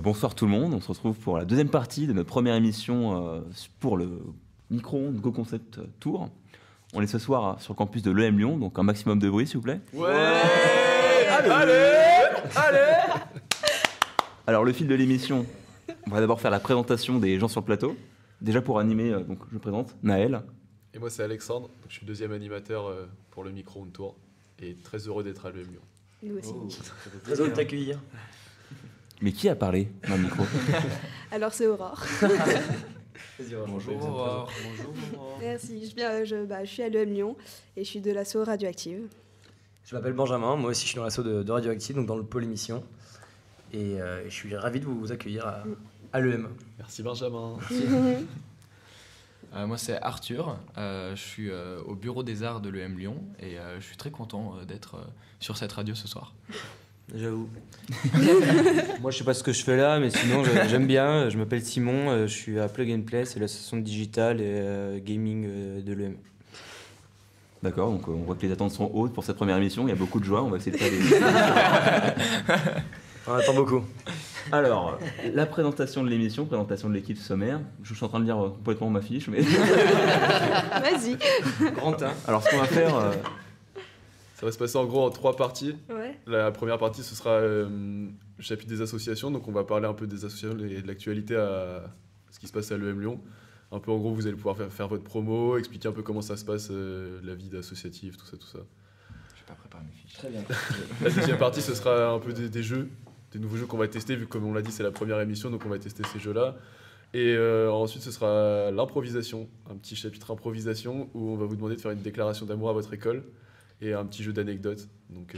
Bonsoir tout le monde, on se retrouve pour la deuxième partie de notre première émission pour le micro-ondes Go Concept Tour. On est ce soir sur le campus de l'EM Lyon, donc un maximum de bruit s'il vous plaît. Ouais, allez. Alors le fil de l'émission, on va d'abord faire la présentation des gens sur le plateau. Déjà pour animer, donc je me présente, Naël. Et moi c'est Alexandre, je suis le deuxième animateur pour le micro-ondes Tour et très heureux d'être à l'EM Lyon. Nous aussi. Oh, très heureux de t'accueillir. Mais qui a parlé dans le micro? Alors c'est Aurore. Bonjour Aurore. Bonjour. Merci, je suis à l'EM Lyon et je suis de l'asso Radioactive. Je m'appelle Benjamin, moi aussi je suis dans l'asso de Radioactive, donc dans le pôle émission. Et je suis ravi de vous accueillir à l'EM. Merci Benjamin. Moi c'est Arthur, je suis au bureau des arts de l'EM Lyon et je suis très content d'être sur cette radio ce soir. J'avoue. Moi je sais pas ce que je fais là, mais sinon j'aime bien. Je m'appelle Simon, je suis à Plug and Play, c'est l'association digitale et gaming de l'EM. D'accord, donc on voit que les attentes sont hautes pour cette première émission, il y a beaucoup de joie, on va essayer de faire des... On attend beaucoup. Alors, la présentation de l'émission, présentation de l'équipe sommaire. Je suis en train de lire complètement ma fiche, mais... Vas-y. Grand teint. Alors, ce qu'on va faire... Ça va se passer en gros en 3 parties. Ouais. La première partie ce sera le chapitre des associations, donc on va parler un peu des associations et de l'actualité à ce qui se passe à l'EM Lyon. Un peu en gros vous allez pouvoir faire votre promo, expliquer un peu comment ça se passe, la vie d'associative, tout ça. Je vais pas préparer mes fiches. Très bien. La deuxième partie ce sera un peu des jeux, des nouveaux jeux qu'on va tester, vu que comme on l'a dit c'est la première émission, donc on va tester ces jeux-là. Et ensuite ce sera l'improvisation, un petit chapitre improvisation où on va vous demander de faire une déclaration d'amour à votre école et un petit jeu d'anecdotes, donc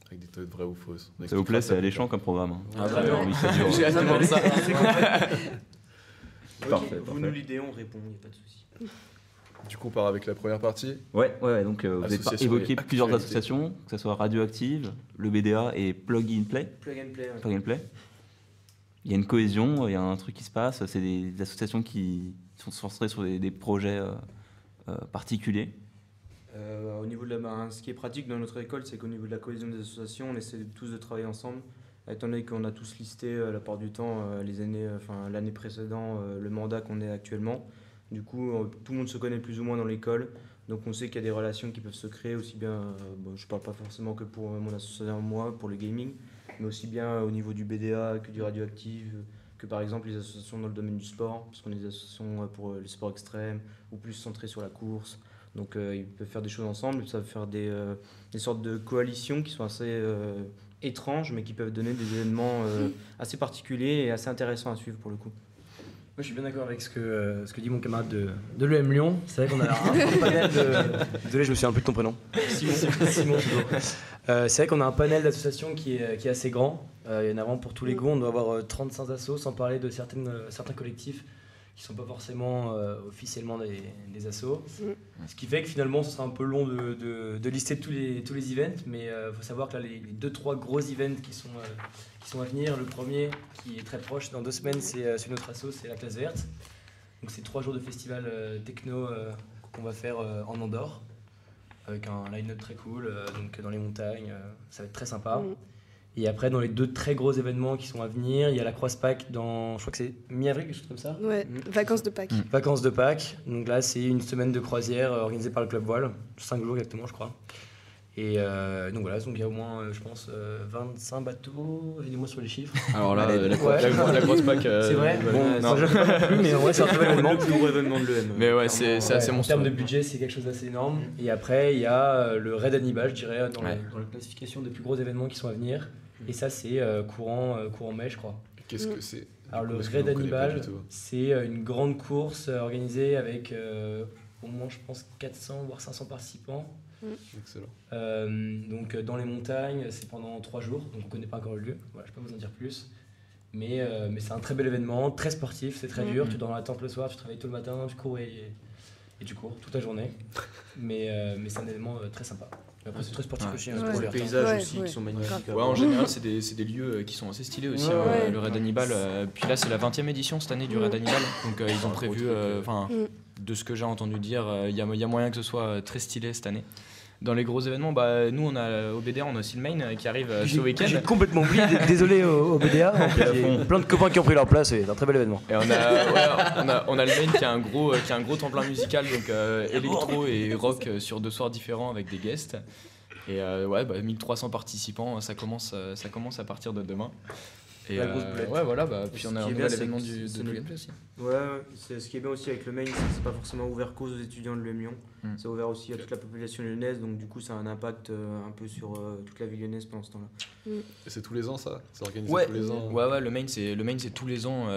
avec des têtes vraies ou fausses. Ça vous plaît, c'est alléchant comme programme. Hein. Ah, très bien. Oui, ça dure. J'ai hâte de voir ça. Parfait, Vous nous l'idée, on répond, il n'y a pas de souci. Du coup on part avec la première partie. Ouais, donc vous avez Association évoqué et plusieurs actualité. associations, que ce soit Radioactive, le BDA et Plug and Play. Plug and Play, ouais. Plug and Play. Il y a une cohésion, il y a un truc qui se passe, c'est des associations qui sont centrées sur des projets particuliers. Au niveau de ce qui est pratique dans notre école, c'est qu'au niveau de la cohésion des associations, on essaie tous de travailler ensemble. Étant donné qu'on a tous listé la part du temps l'année précédente, le mandat qu'on est actuellement. Du coup, tout le monde se connaît plus ou moins dans l'école. Donc on sait qu'il y a des relations qui peuvent se créer aussi bien, je ne parle pas forcément que pour mon association, moi, pour le gaming, mais aussi bien au niveau du BDA que du Radioactive, que par exemple les associations dans le domaine du sport, parce qu'on est des associations pour les sports extrêmes ou plus centrées sur la course. Donc ils peuvent faire des choses ensemble, ça peut faire des sortes de coalitions qui sont assez étranges, mais qui peuvent donner des événements assez particuliers et assez intéressants à suivre pour le coup. Moi je suis bien d'accord avec ce que dit mon camarade de l'EM Lyon. C'est vrai qu'on a un panel de... Désolé, je me souviens un peu de ton prénom. Simon. C'est vrai qu'on a un panel d'associations qui est assez grand. Il y en a vraiment pour tous les goûts. On doit avoir 35 assos, sans parler de certains collectifs qui ne sont pas forcément officiellement des assos. Ce qui fait que finalement ce sera un peu long de lister tous les events, mais il faut savoir que là, les 2-3 gros events qui sont à venir, le premier qui est très proche, dans 2 semaines, c'est sur notre asso, c'est la classe verte. Donc c'est 3 jours de festival techno qu'on va faire en Andorre, avec un line-up très cool, donc dans les montagnes, ça va être très sympa. Et après, dans les 2 très gros événements qui sont à venir, il y a la Cross-Pack dans, je crois que c'est mi-avril, quelque chose comme ça. Ouais, vacances de Pâques. Vacances de Pâques. Donc là, c'est une semaine de croisière organisée par le Club Voile. 5 jours exactement, je crois. Et donc voilà, donc il y a au moins, je pense, 25 bateaux. Aidez-moi sur les chiffres. Alors là, Allez, la grosse pack. C'est vrai. bon, Non, je ne sais pas non plus, mais en vrai, c'est un très bel événement. Le plus gros événement de l'EM. Mais ouais, c'est assez En termes monstrueux. de budget, c'est quelque chose d'assez énorme. Et après, il y a le Raid Hannibal, je dirais, dans la classification des plus gros événements qui sont à venir. Et ça, c'est courant mai, je crois. Qu'est-ce que c'est? Alors le Parce que Raid nous, on connaît pas Hannibal, du tout. c'est une grande course organisée avec au moins, je pense, 400 voire 500 participants. Excellent. Donc dans les montagnes, c'est pendant 3 jours, donc on ne connaît pas encore le lieu. Voilà, je peux pas vous en dire plus. Mais c'est un très bel événement, très sportif, c'est très dur. Tu dors dans la tente le soir, tu travailles tôt le matin, tu cours et tu cours toute la journée. Mais c'est un événement très sympa. Après, c'est très sportif aussi. Hein, Pour les paysages aussi qui sont magnifiques. Ouais, en général, c'est des lieux qui sont assez stylés aussi. Ouais. Le Raid Hannibal. Puis là, c'est la 20e édition cette année du Raid Hannibal. Donc, ils ont prévu, de ce que j'ai entendu dire, il y a moyen que ce soit très stylé cette année. Dans les gros événements, nous on a au BDA, on a aussi le main qui arrive ce week-end. J'ai complètement oublié, désolé au BDA. En fait, j'ai plein de copains qui ont pris leur place, c'est un très bel événement. Et on a le main qui a un gros tremplin musical, donc électro et rock sur 2 soirs différents avec des guests. Et 1300 participants, ça commence à partir de demain. Et La grosse boulette. puis on a Ce un qui est nouvel bien, événement c'est de que Plug and Play aussi. C'est ce qui est bien aussi avec le main, c'est que c'est pas forcément ouvert qu'aux étudiants de l'UM Lyon. C'est ouvert aussi à toute la population lyonnaise, donc du coup ça a un impact un peu sur toute la ville lyonnaise pendant ce temps-là. Et c'est tous les ans ça? C'est organisé Ouais, tous les ans? ouais, le main c'est tous les ans,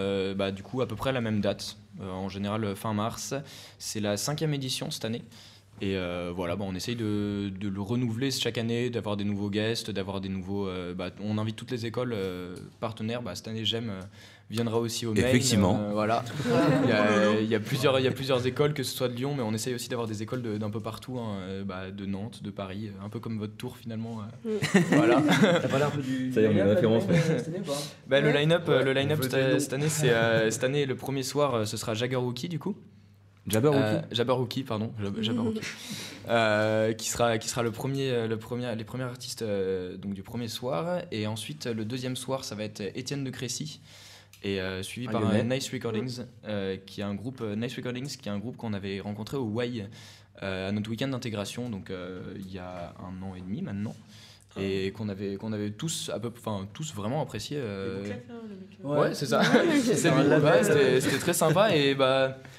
du coup à peu près à la même date, en général fin mars. C'est la 5e édition cette année. Et on essaye de le renouveler chaque année, d'avoir des nouveaux guests, d'avoir des nouveaux... on invite toutes les écoles partenaires. Cette année, GEM viendra aussi au main. Effectivement. Voilà. Il y a plusieurs écoles, que ce soit de Lyon, mais on essaye aussi d'avoir des écoles d'un peu partout, de Nantes, de Paris, un peu comme votre tour finalement. Voilà. T'as parlé un peu du... Ça y est, on a une référence, cette année ou pas? Le line-up cette année, le premier soir, ce sera Jabberwocky du coup. Jabberwocky, pardon. Jabberwocky. Qui sera les premiers artistes donc du premier soir. Et ensuite, le deuxième soir, ça va être Étienne de Crécy. Et suivi par Nice Recordings, qui est un groupe qu'on avait rencontré au WAI à notre week-end d'intégration, donc il y a 1 an et demi maintenant. Et qu'on avait tous tous vraiment apprécié. Ouais, c'est ça. C'était très sympa. Et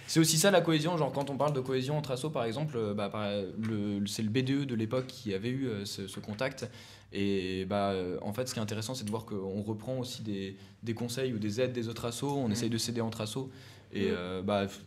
c'est aussi ça la cohésion, genre quand on parle de cohésion entre assos par exemple, c'est le BDE de l'époque qui avait eu ce contact. Et en fait ce qui est intéressant, c'est de voir qu'on reprend aussi des conseils ou des aides des autres assos, on essaye de s'aider entre assos. Et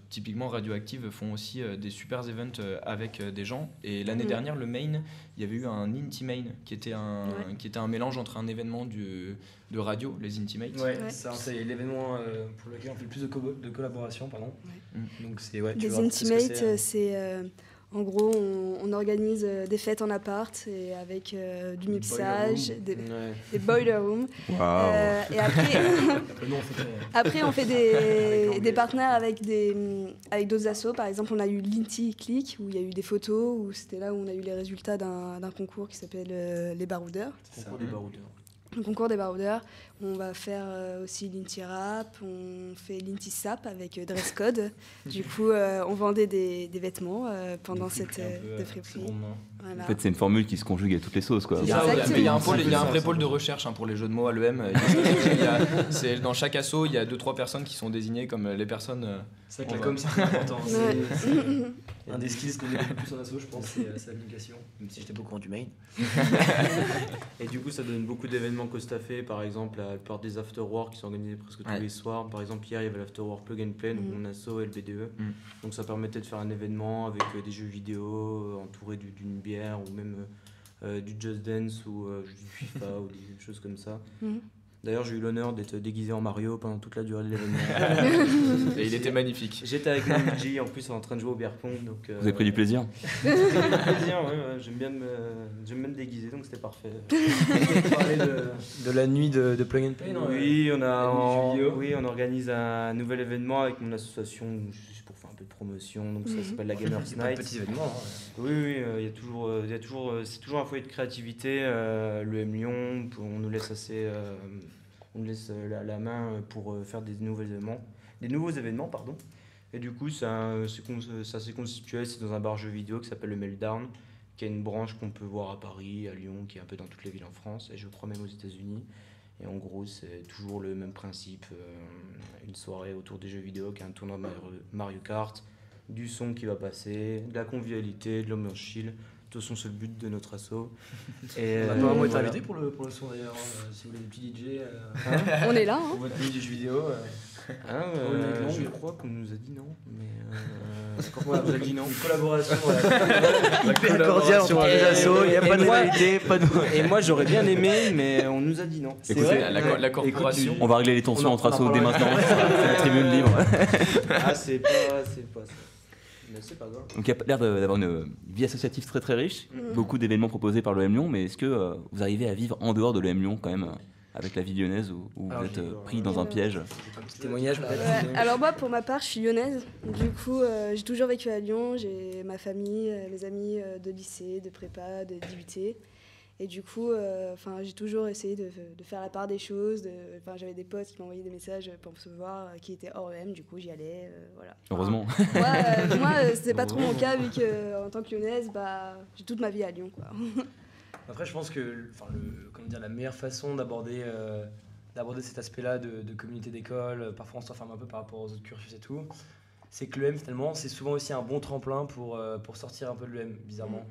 typiquement Radioactive font aussi des super events avec des gens. Et l'année dernière, le main, il y avait eu un Intimate qui était un mélange entre un événement de radio, les Intimates. Ouais. C'est l'événement pour lequel on fait le plus de collaboration, pardon. Ouais. Donc c'est les Intimates, c'est en gros, on organise des fêtes en appart et avec du mixage, des boiler rooms. Wow. Et après, on fait des partenaires avec d'autres assos. Par exemple, on a eu l'Inti Click où il y a eu des photos, où c'était là où on a eu les résultats d'un concours qui s'appelle les Baroudeurs. Le concours des baroudeurs. On va faire aussi l'Inti Rap, on fait l'Inti Sap avec Dress Code. Du coup, on vendait des vêtements pendant cette friperie. Voilà. En fait, c'est une formule qui se conjugue à toutes les sauces, quoi. Il y a un vrai pôle de recherche pour les jeux de mots à l'EM. Dans chaque asso, il y a 2-3 personnes qui sont désignées comme les personnes. C'est vrai que la com, c'est important. Un des skills qu'on développe le plus en asso, je pense, c'est la communication, même si j'étais pas au courant du mail. Et du coup, ça donne beaucoup d'événements co-staffés. Par exemple, la plupart des afterworks qui sont organisés presque tous les soirs. Par exemple, hier, il y avait l'afterwork Plug and Play, donc mon asso et le BDE. Donc ça permettait de faire un événement avec des jeux vidéo entouré d'une bière ou même du Just Dance ou du FIFA ou des choses comme ça. D'ailleurs, j'ai eu l'honneur d'être déguisé en Mario pendant toute la durée de l'événement. Et il était magnifique. J'étais avec Luigi en plus en train de jouer au beer pong. Donc, Vous avez pris du plaisir? J'ai pris du plaisir, ouais, j'aime bien me déguiser, donc c'était parfait. On parlait de la nuit de Plug and Play, non? Oui, on organise un nouvel événement avec mon association pour faire un peu de promotion, donc ça s'appelle la Gamers Night. Petit événement. Oui, c'est toujours un foyer de créativité. L'EM Lyon, on nous laisse la main pour faire des nouveaux événements, pardon. Et du coup, ça s'est constitué, c'est dans un bar jeu vidéo qui s'appelle le Meltdown, qui est une branche qu'on peut voir à Paris, à Lyon, qui est un peu dans toutes les villes en France, et je crois même aux États-Unis. Et en gros, c'est toujours le même principe, une soirée autour des jeux vidéo, qui est un tournoi de Mario Kart, du son qui va passer, de la convivialité, de l'ambiance chill. De toute façon, c'est le but de notre asso. Et on a pas vraiment été invité pour le son d'ailleurs, si vous voulez des petits DJ. On est là. Pour votre nuit du jeu vidéo. Je crois qu'on nous a dit non, mais on nous a dit non. Une collaboration hyper cordiale entre les assos, il n'y a pas de rivalité, pas de... Et moi j'aurais bien aimé, mais on nous a dit non. C'est vrai, la corporation. On va régler les tensions entre assos dès maintenant. C'est la tribune libre. C'est pas ça. Mais c'est pas grave. Donc il y a l'air d'avoir une vie associative très très riche, beaucoup d'événements proposés par l'EM Lyon, mais est-ce que vous arrivez à vivre en dehors de l'EM Lyon quand même? avec la vie lyonnaise où vous êtes pris dans un piège. Un petit témoignage peut-être. Ouais. Alors moi, pour ma part, je suis lyonnaise. Du coup, j'ai toujours vécu à Lyon. J'ai ma famille, mes amis de lycée, de prépa, de DUT. Et du coup, j'ai toujours essayé de faire la part des choses. J'avais des potes qui m'envoyaient des messages pour me recevoir qui étaient hors EM. Du coup, j'y allais. Voilà. Heureusement. Moi, c'était pas trop mon cas vu qu'en tant que lyonnaise, j'ai toute ma vie à Lyon, quoi. Après, je pense que la meilleure façon d'aborder cet aspect-là de communauté d'école, parfois on s'enferme un peu par rapport aux autres cursus et tout, c'est que l'EM, finalement, c'est souvent aussi un bon tremplin pour sortir un peu de l'EM, bizarrement.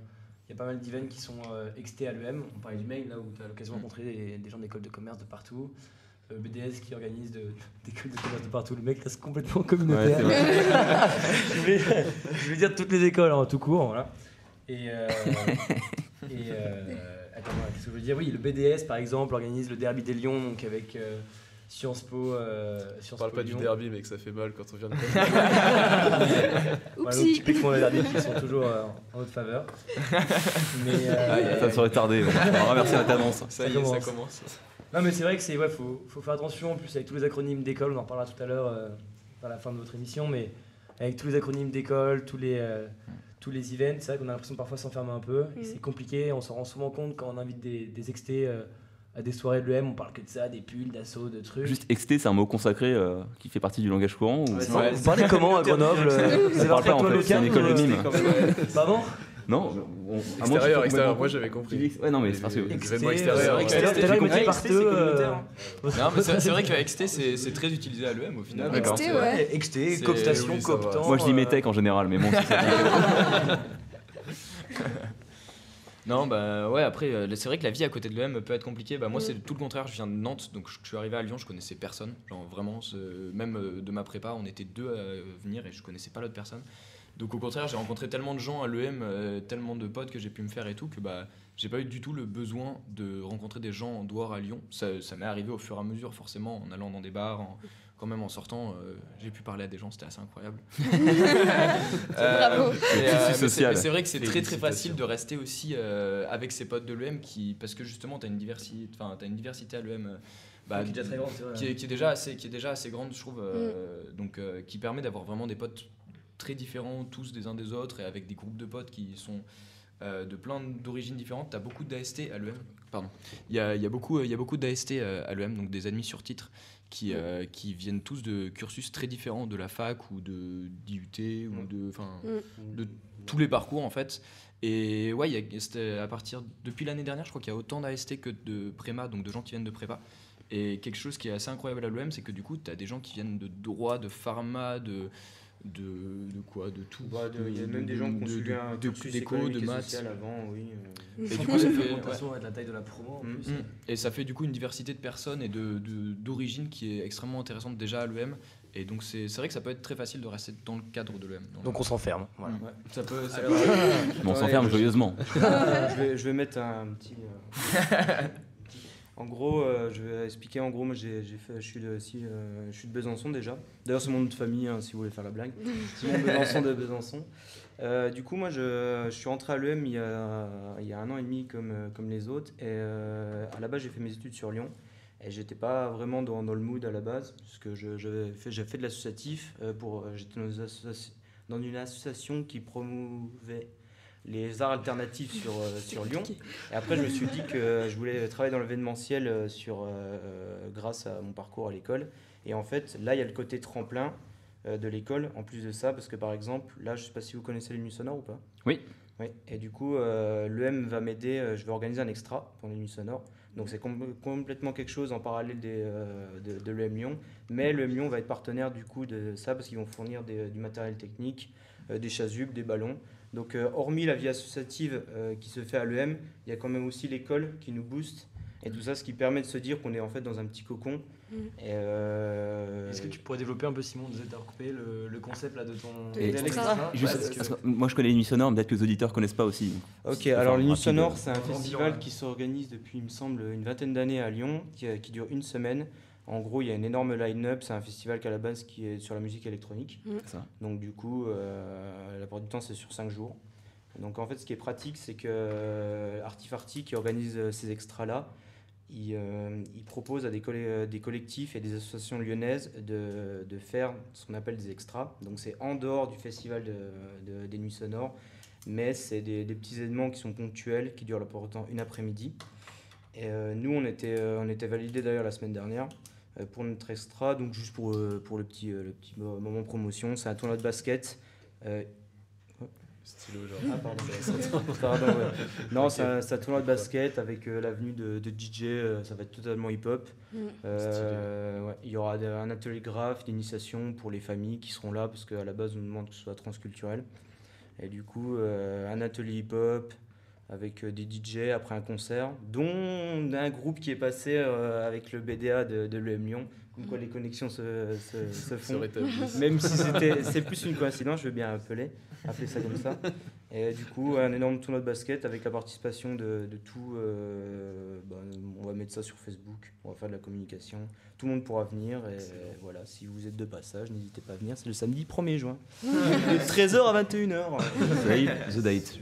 Il y a pas mal d'events qui sont extés à l'EM. On parlait du mail, là où tu as l'occasion de rencontrer des gens d'écoles de commerce de partout. BDS qui organise des écoles de commerce de partout. Le mec reste complètement communautaire. Ouais, je voulais dire toutes les écoles, tout court. Voilà. Attends, qu'est-ce que je veux dire ? Oui, le BDS par exemple organise le derby des Lions, donc avec Sciences Po. On parle pas du derby, mais que ça fait mal quand on vient de. Voilà, donc typiquement les derbys qui sont toujours en notre faveur. Mais ça serait tardé. On va remercier notre avance. Ça commence. Non, mais c'est vrai que faut faire attention. En plus, avec tous les acronymes d'école, on en reparlera tout à l'heure à la fin de votre émission, mais avec tous les acronymes d'école, tous les events, c'est vrai qu'on a l'impression de parfois s'enfermer un peu. Et c'est compliqué, on s'en rend souvent compte quand on invite des extés à des soirées de l'EM, on parle que de ça, des pulls, d'assauts, de trucs. Juste exté, c'est un mot consacré qui fait partie du langage courant ou... Vous parlez comment à Grenoble? On parle pas en fait, c'est une école de mime. Pardon? Non, extérieur, moi j'avais compris. Ouais, non, mais c'est parce que. Événement extérieur. Non, mais c'est vrai que XT c'est très utilisé à l'EM au final. XT, ouais. XT, cooptation, cooptant. Moi je dis métèque en général, mais bon, c'est ça. Non, après, c'est vrai que la vie à côté de l'EM peut être compliquée. Moi, c'est tout le contraire. Je viens de Nantes, donc je suis arrivé à Lyon, je connaissais personne. Genre vraiment, même de ma prépa, on était 2 à venir et je connaissais pas l'autre personne. Donc au contraire, j'ai rencontré tellement de gens à l'EM, tellement de potes que j'ai pu me faire et tout, que j'ai pas eu du tout le besoin de rencontrer des gens en dehors à Lyon. Ça m'est arrivé au fur et à mesure, forcément, en allant dans des bars, quand même en sortant, j'ai pu parler à des gens, c'était assez incroyable. Bravo. C'est vrai que c'est très très facile de rester aussi avec ses potes de l'EM, parce que justement, t'as une diversité à l'EM. Qui est déjà très grande, c'est vrai. Qui est déjà assez grande, je trouve, donc qui permet d'avoir vraiment des potes très différents tous des uns des autres et avec des groupes de potes qui sont de plein d'origines différentes. T'as beaucoup d'AST à l'EM. Pardon. Il y a beaucoup d'AST à l'EM, donc des admis sur titre qui viennent tous de cursus très différents de la fac ou de d'IUT ou de tous les parcours en fait. Et ouais, depuis l'année dernière, je crois qu'il y a autant d'AST que de préma, donc de gens qui viennent de prépa. Et quelque chose qui est assez incroyable à l'EM, c'est que du coup, t'as des gens qui viennent de droit, de pharma, de tout. Il y a même des gens qui ont suivi un cursus d'éco, de maths avant, oui. Et du coup, ça fait avec la taille de la promo en plus. Et ça fait du coup une diversité de personnes et d'origines qui est extrêmement intéressante déjà à l'EM. Et donc c'est vrai que ça peut être très facile de rester dans le cadre de l'EM. Donc on s'enferme. Voilà. Ouais. Ça peut. On s'enferme joyeusement. Je vais mettre un petit. En gros, je vais expliquer. En gros, moi, je suis de Besançon déjà. D'ailleurs, c'est mon nom de famille, si vous voulez faire la blague. Simon Besançon de Besançon. Du coup, moi, je suis rentré à l'EM il y a 1 an et demi comme les autres. Et à la base, j'ai fait mes études sur Lyon. Et j'étais pas vraiment dans le mood à la base, parce que j'ai fait de l'associatif. J'étais dans une association qui promouvait les arts alternatifs sur Lyon. Et après, je me suis dit que je voulais travailler dans l'événementiel grâce à mon parcours à l'école. Et en fait, là, il y a le côté tremplin de l'école, en plus de ça, parce que par exemple, là, je ne sais pas si vous connaissez les Nuits Sonores ou pas. Oui. Oui. Et du coup, l'EM va m'aider, je vais organiser un extra pour les Nuits Sonores. Donc c'est complètement quelque chose en parallèle de l'EM Lyon. Mais l'EM Lyon va être partenaire du coup de ça, parce qu'ils vont fournir du matériel technique, des chasubles, des ballons. Donc, hormis la vie associative qui se fait à l'EM, il y a quand même aussi l'école qui nous booste. Et tout ça, ce qui permet de se dire qu'on est en fait dans un petit cocon. Est-ce que tu pourrais développer un peu, Simon, de recoupé le concept là, de ton extra. Moi, je connais les Nuits Sonores, mais peut-être que les auditeurs ne connaissent pas aussi. Ok, alors les Nuits Sonores, c'est un festival qui s'organise depuis, il me semble, une vingtaine d'années à Lyon, qui dure 1 semaine. En gros, il y a une énorme line-up. C'est un festival qu'à la base qui est sur la musique électronique. Ça. Donc du coup, la plupart du temps, c'est sur 5 jours. Donc en fait, ce qui est pratique, c'est que Artifarty, qui organise ces extras-là, il propose à des collectifs et des associations lyonnaises de faire ce qu'on appelle des extras. Donc c'est en dehors du festival des Nuits Sonores, mais c'est des petits événements qui sont ponctuels, qui durent pourtant une après-midi. Et nous, on était validés d'ailleurs la semaine dernière pour notre extra. Donc juste pour le petit moment promotion, c'est un tournoi de basket. Stylo, genre. Ah, pardon, ouais. Non, c'est un tournoi de basket avec l'avenue de DJ, ça va être totalement hip-hop. Ouais, il y aura un atelier graphe d'initiation pour les familles qui seront là, parce qu'à la base, on nous demande que ce soit transculturel. Et du coup, un atelier hip-hop avec des DJ après un concert, dont un groupe qui est passé avec le BDA de l'EM Lyon. Comme quoi les connexions se font. Même si c'est plus une coïncidence, je veux bien appeler ça comme ça. Et du coup, un énorme tournoi de basket avec la participation de tout. On va mettre ça sur Facebook, on va faire de la communication. Tout le monde pourra venir. Et voilà, si vous êtes de passage, n'hésitez pas à venir. C'est le samedi 1er juin, de 13h à 21h. The date.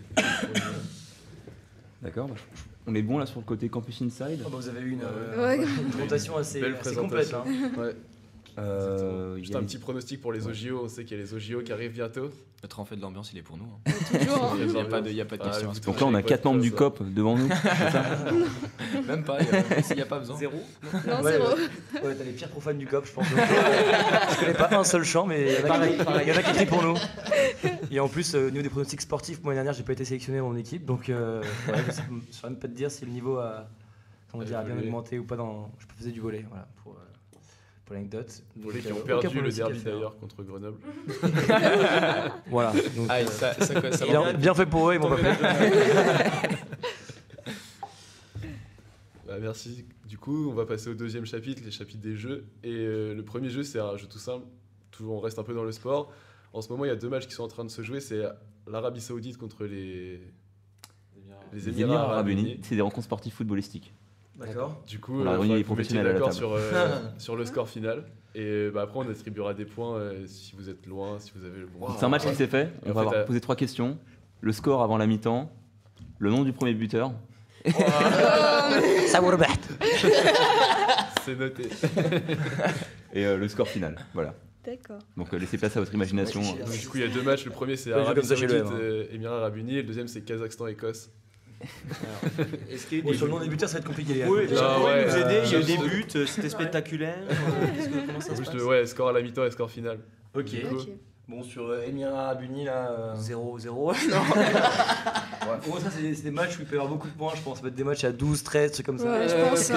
D'accord. On est bon là sur le côté Campus Inside. Vous avez eu une présentation assez complète. Hein. Ouais. Juste un petit pronostic pour les OJO. On sait qu'il y a les OJO qui arrivent bientôt. Le trophée de l'ambiance, il est pour nous. Toujours. Il n'y a pas de question. Donc là, on a 4 membres du COP devant nous. Même pas, il n'y a pas besoin. Zéro. Non, zéro. Ouais, t'as les pires profanes du COP, je pense. Je connais pas un seul chant, mais il y en a qui crient pour nous. Et en plus, au niveau des pronostics sportifs, moi l'année dernière, j'ai pas été sélectionné dans mon équipe, donc je ne saurais même pas te dire si le niveau a bien augmenté ou pas. Je faisais du volley, voilà, pour l'anecdote. Pour les qui ont perdu le derby d'ailleurs contre Grenoble. Voilà. Donc, ça bien fait pour eux, ils m'ont pas fait. Merci. Du coup, on va passer au deuxième chapitre, les chapitres des jeux. Et le premier jeu, c'est un jeu tout simple. On reste un peu dans le sport. En ce moment, il y a 2 matchs qui sont en train de se jouer. C'est l'Arabie Saoudite contre les Émirats Arabes Unis. C'est des rencontres sportives footballistiques. D'accord. Du coup, on a réuni les professionnels à la table. sur le score final. Et après, on attribuera des points si vous êtes loin, si vous avez le bon. C'est un match qui s'est fait. On va poser 3 questions. Le score avant la mi-temps, le nom du premier buteur. C'est noté. Et le score final. Voilà. D'accord. Donc laissez place à votre imagination. Donc, du coup, il y a 2 matchs. Le premier, c'est Arabie Saoudite, Émirats Arabes Unis. Et le deuxième, c'est Kazakhstan-Écosse. Sur le nom des buteurs, ça va être compliqué, les gars. Oui, nous aider. Il y a eu des buts, c'était spectaculaire. Comment ça se passe ? Score à la mi-temps et score final. Ok. Bon, sur Émirats Arabes Unis, là. 0-0. Non. Ouais. Ça, c'est des matchs où il peut y avoir beaucoup de points, je pense. Ça va être des matchs à 12, 13, trucs comme ça. Ouais, je pense, ouais.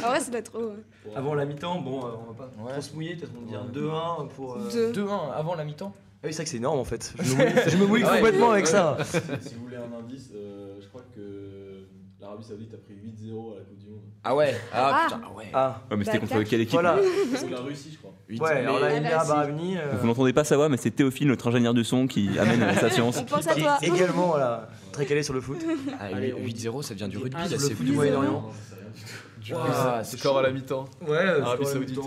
Ah ouais, ça doit être trop. Ouais. Avant la mi-temps, bon, on va pas trop se mouiller, peut-être on va dire 2-1 pour. 2-1 avant la mi-temps. Ah oui, c'est vrai que c'est énorme en fait. Je me mouille complètement avec ça. Si vous voulez un indice, je crois que l'Arabie Saoudite a pris 8-0 à la Coupe du Monde. Ah ouais. Putain, ouais. Ouais, mais c'était contre quelle équipe? Voilà. C'est la Russie, je crois. Ouais, alors là, Émirats Arabes Unis. Vous n'entendez pas savoir, mais c'est Théophile, notre ingénieur du son, qui amène sa science. On pense à toi. Et également, voilà, très calé sur le foot. Allez, 8-0, ça devient du rugby. Là, c'est du Moyen-Orient. C'est score à la mi-temps. Ouais, Arabie Saoudite.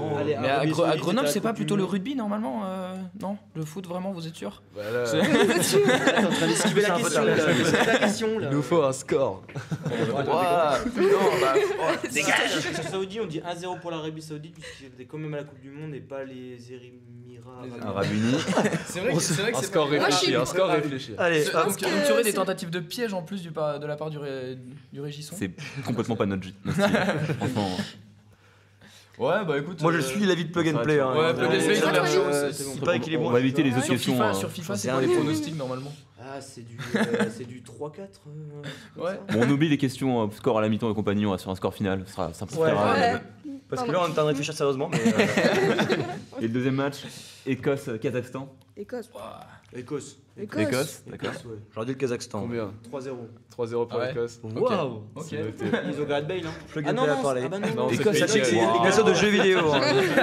Mais à Grenoble, c'est pas plutôt le rugby normalement non, le foot vraiment, vous êtes sûr? Voilà. T'es en train d'esquiver la question là. Il nous faut un score. Dégage. Sur Saoudi, on dit 1-0 pour l'Arabie Saoudite puisqu'ils étaient quand même à la Coupe du Monde et pas les Émirats Arabes Unis. C'est vrai que c'est un score réfléchi. Allez, donc il y aurait des tentatives de piège en plus de la part du Régisson. C'est complètement pas notre style. Franchement. Ouais, bah écoute. Moi je suis l'avis de Plug and Play. Ouais, Plug and Play, ça a l'air chaud. C'est pas qu'il est bon. On va éviter les autres questions. Sur FIFA, c'est quoi les pronostics normalement? Ah, c'est du 3-4. Ouais. Bon, on oublie les questions score à la mi-temps et compagnie, on va sur un score final. Ça simplifiera. Ouais. Parce que là on est en train de réfléchir sérieusement. Et le deuxième match, Écosse-Kazakhstan. Écosse. Écosse. L'Écosse, d'accord. J'aurais dit le Kazakhstan. Combien? 3-0. 3-0 pour l'Écosse. Waouh. Ok. Ils ont Gareth Bale, hein. Plug and Play a parlé. Non, Écosse, c'est sachez que c'est une nation de jeux vidéo.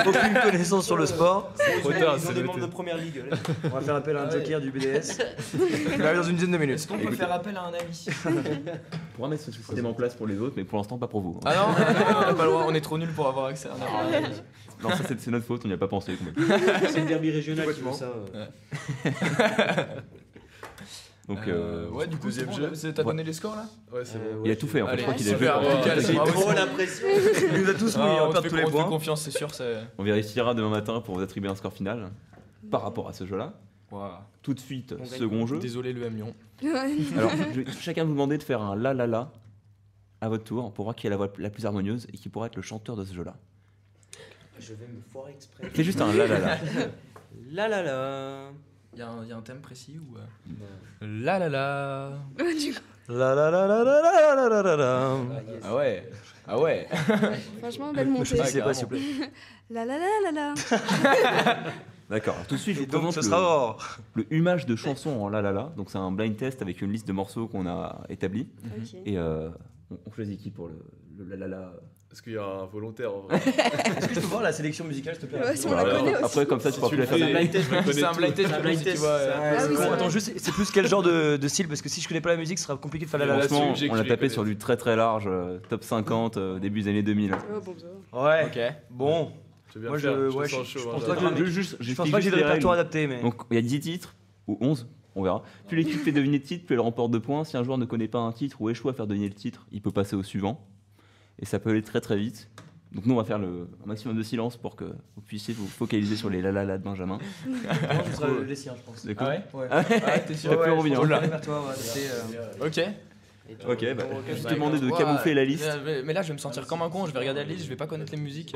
Aucune connaissance sur le sport. Ils ont des membres de première ligue. On va faire appel à un joker du BDS. Il arrive dans une dizaine de minutes. Est-ce qu'on peut faire appel à un ami? On pourra mettre ce système en place pour les autres, mais pour l'instant pas pour vous. Ah non, on n'a pas le droit, on est trop nuls pour avoir accès à un ami. Non, ça c'est notre faute, on n'y a pas pensé. C'est le derby régional qui veut ça. Donc, ouais, du coup, deuxième jeu. T'as donné les scores là? Ouais, c'est bon. il a tout fait en fait. Allez, Je crois qu'il a super, joué. j'ai trop l'impression. Il nous a tous mouillés, on perd tous les On fait points. confiance, c'est sûr. On vérifiera demain matin pour vous attribuer un score final par rapport à ce jeu-là. Tout de suite, second jeu. Désolé, le M Lyon. Alors, je vais chacun vous demander de faire un la la la à votre tour pour voir qui a la voix la plus harmonieuse et qui pourra être le chanteur de ce jeu-là. Je vais me foirer exprès. Fais juste un la la la. La la la. Il y a un thème précis ou La la la. La la la la la la la la la la. Ah ouais. Ah ouais. Franchement, belle montée. Je sais pas, s'il vous plaît. La la la la la. D'accord, alors tout de suite, je vous Donc, présente ce sera le humage de chansons en la la la. Donc, c'est un blind test avec une liste de morceaux qu'on a établi. Ok. Et on choisit qui pour le la la la. Est-ce qu'il y a un volontaire en vrai? Est-ce que je peux voir la sélection musicale, s'il te plaît? Ouais, si on la Voilà, connaît aussi. après, comme ça, tu pourras plus la le fais. faire. C'est un blind test. C'est un blind test. Tu vois. Ah oui, c'est Attends, vrai. juste, c'est plus quel genre de style? Parce que si je connais pas la musique, ce sera compliqué de faire la la la. Franchement, celui que on a tu tapé connais. sur du très très large, top 50, début des années 2000. Oh, bon, ça va. Ouais. Ok. Bon. Tu veux bien Moi, faire, je- te ouais, sens je chaud, pense hein, pas que j'adore. je pense pas que j'ai de répertoire adapté, mais. Donc il y a 10 titres, ou 11, on verra. Plus l'équipe fait deviner le titre, plus elle remporte de points. Si un joueur ne connaît pas un titre ou échoue à faire deviner le titre, il peut passer au suivant. Et ça peut aller très très vite. Donc nous on va faire un maximum de silence pour que vous puissiez vous focaliser sur les la la la de Benjamin. Moi, je serai les siens, je pense. D'accord. Ouais. T'es sûr? Plus revenir. Répertoire adapté. Ok. Ok, bah, je vais te demander de Ouais, camoufler la liste. Mais là, je vais me sentir comme un con. Je vais regarder la liste, je vais pas connaître les musiques.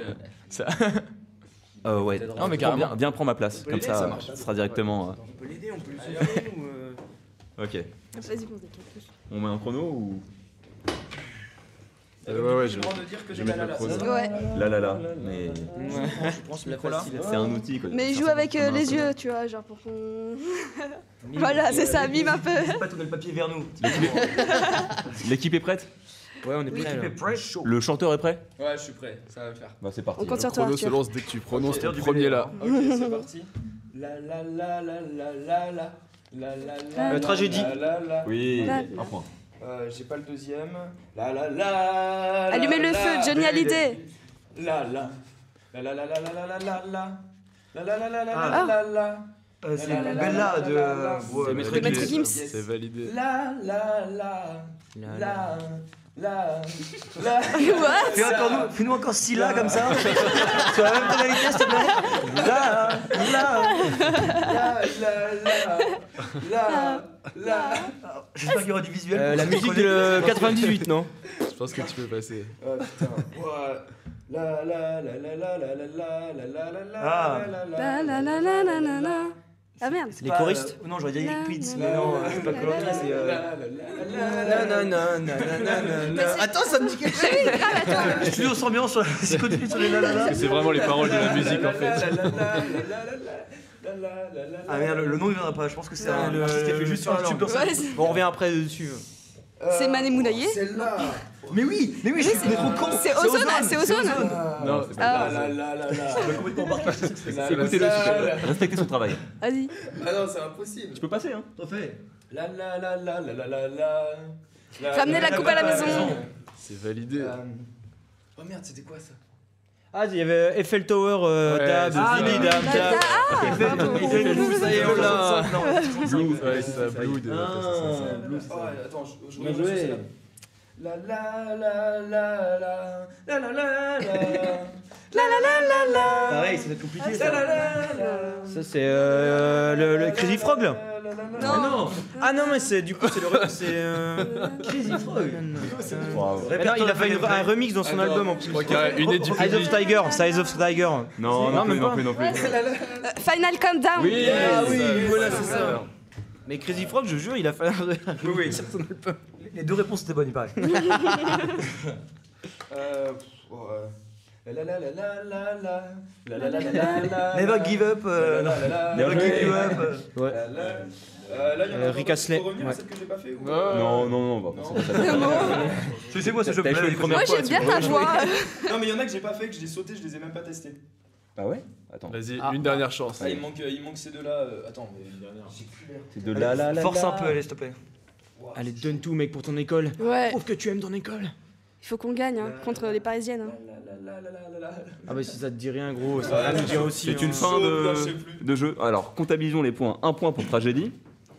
Ça. Ouais. Non, mais carrément. Viens prends ma place, comme l'aider, ça ça, marche. ça sera directement. On peut l'aider, on peut lui souffler ou. Ok. Vas-y, pose des questions. On met un chrono ou Ouais, J'ai le droit de dire que j'ai je vais la mettre la le la. chrono. Ouais. la la la. Mais Je prends ce micro là. c'est un outil quoi. Mais C'est joue un avec peu comme un les chrono. yeux, tu vois, genre pour qu'on. Voilà, c'est ça, mime un peu. N'hésite pas à tourner le papier vers nous. L'équipe est prête? Ouais, on est prêt. L'équipe est prête. Le chanteur est prêt? Ouais, je suis prêt. Ça va le faire. Bah c'est parti. On compte Le sur toi, chrono se Arthur. lance dès que tu prononces ton du premier là. Ok, c'est parti. La la la la la la la. La la la. Tragédie. La la. Oui, La- un point. J'ai pas le deuxième. La la la. Allumez le feu, Johnny Hallyday. La la. La la la la la la la la. La la la la la Ah. la la. C'est Bella de. C'est De Maître Gims. C'est validé. La la la. La la. What? Fais-nous encore 6 là comme ça. Sur la même tonalité, s'il te plaît. Là. La. J'espère qu'il y aura du visuel. La musique de 98, non? Je pense que tu peux passer. Oh putain. Ouais. La la la la la la la la la la la Ah. La la la la la la la. Ah merde. Les choristes Non, j'aurais dit Eric Pitts, mais non, c'est pas Colanta, c'est. Attends, ça me dit quelque chose. Je suis aux ambiance, c'est continue sur les la la la. C'est vraiment les paroles de la musique en fait. Ah merde, le nom il viendra pas, je pense que c'est un artiste qui a fait juste un tube dans ça. Ouais, c'est- Bon, on revient après dessus. C'est Mané Moulaye. Celle-là. Mais oui, je suis trop con. C'est Ozone, c'est Ozone. Non, c'est Ah. Je complètement embarqué. Écoutez-le s'il vous plaît. Respectez son travail. Vas-y. Ah non, c'est impossible. Tu peux passer hein. Refais. La la la la la la la la. Ramenez la coupe à la maison. C'est validé. Oh merde, c'était quoi ça? Ah, il y avait Eiffel Tower, Dab, c'est Ziggy ça. Dab, Dab. Ah, pardon. Ça y est, on l'a. Blue, ouais, c'est ça, Blue de. Oh, attends, je Bien reviens sur joué. celle-là. La la la la la la la la la. Pareil, ça va être compliqué ça. Ça, c'est le Crazy Frog là? Non. Ah non, mais c'est du coup, c'est Crazy Frog. Mais non, il a fait un remix dans son Attends, album en Je plus. crois qu'il y a une aide du Eyes of public. Tiger, c'est Eyes of Tiger. Non, non plus, non plus, non plus. Final Countdown. Oui, Ah oui, ça, voilà, ça, c'est ça. Mais Crazy Frog, je jure, il a fait un remix sur son album. Les deux réponses étaient bonnes, il paraît. La la la la la la la la la la la. Never give up. Never give you up. Ouais. Là, il y en a Rick Astley, Faut revenir à ouais. celle que j'ai pas fait ou Non, non, non, bah, c'est pas ça. C'est moi, ça je T'as échoué une première Moi fois. j'aime bien ta voix. Non, mais il y en a que j'ai pas fait, que je les sauté, je les ai même pas testés. Ah ouais? Attends. Vas-y, Ah. une dernière chance. Ah, il manque ces deux-là. Attends, mais une dernière. C'est de la la la. Force la. un peu, allez, s'il te plaît. Allez, donne tout, mec, pour ton école. Ouais. Prouve que tu aimes ton école. Il faut qu'on gagne hein, contre les Parisiennes. hein. Ah bah si ça te dit rien, gros, ça va rien nous dire aussi. C'est une fin de jeu. Alors, comptabilisons les points. Un point pour Tragédie.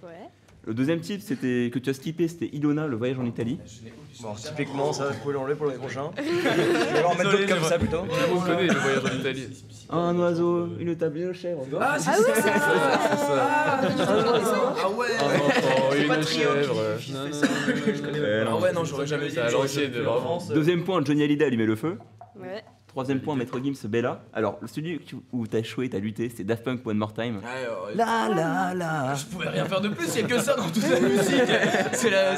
Ouais. Le deuxième titre que tu as skippé, c'était Ilona, le voyage en Italie. Bon, typiquement, ça, vous pouvez l'enlever pour le prochain. Je vais en mettre d'autres comme ça plutôt. On connaît le voyage en Italie. Un oiseau, une table et une chèvre. Ah ouais, c'est Ah ouais. Un enfant, une chèvre. Ah ouais, non, j'aurais jamais dit. C'est à l'ancienne de l'enfance. Deuxième point, Johnny Hallyday allumait le feu. Ouais. Troisième point, Maître Gims, Bella. Alors, celui où t'as échoué, t'as lutté, c'est Daft Punk, One More Time. La la la. Je pouvais rien faire de plus, il y a que ça dans toute la musique. C'est la.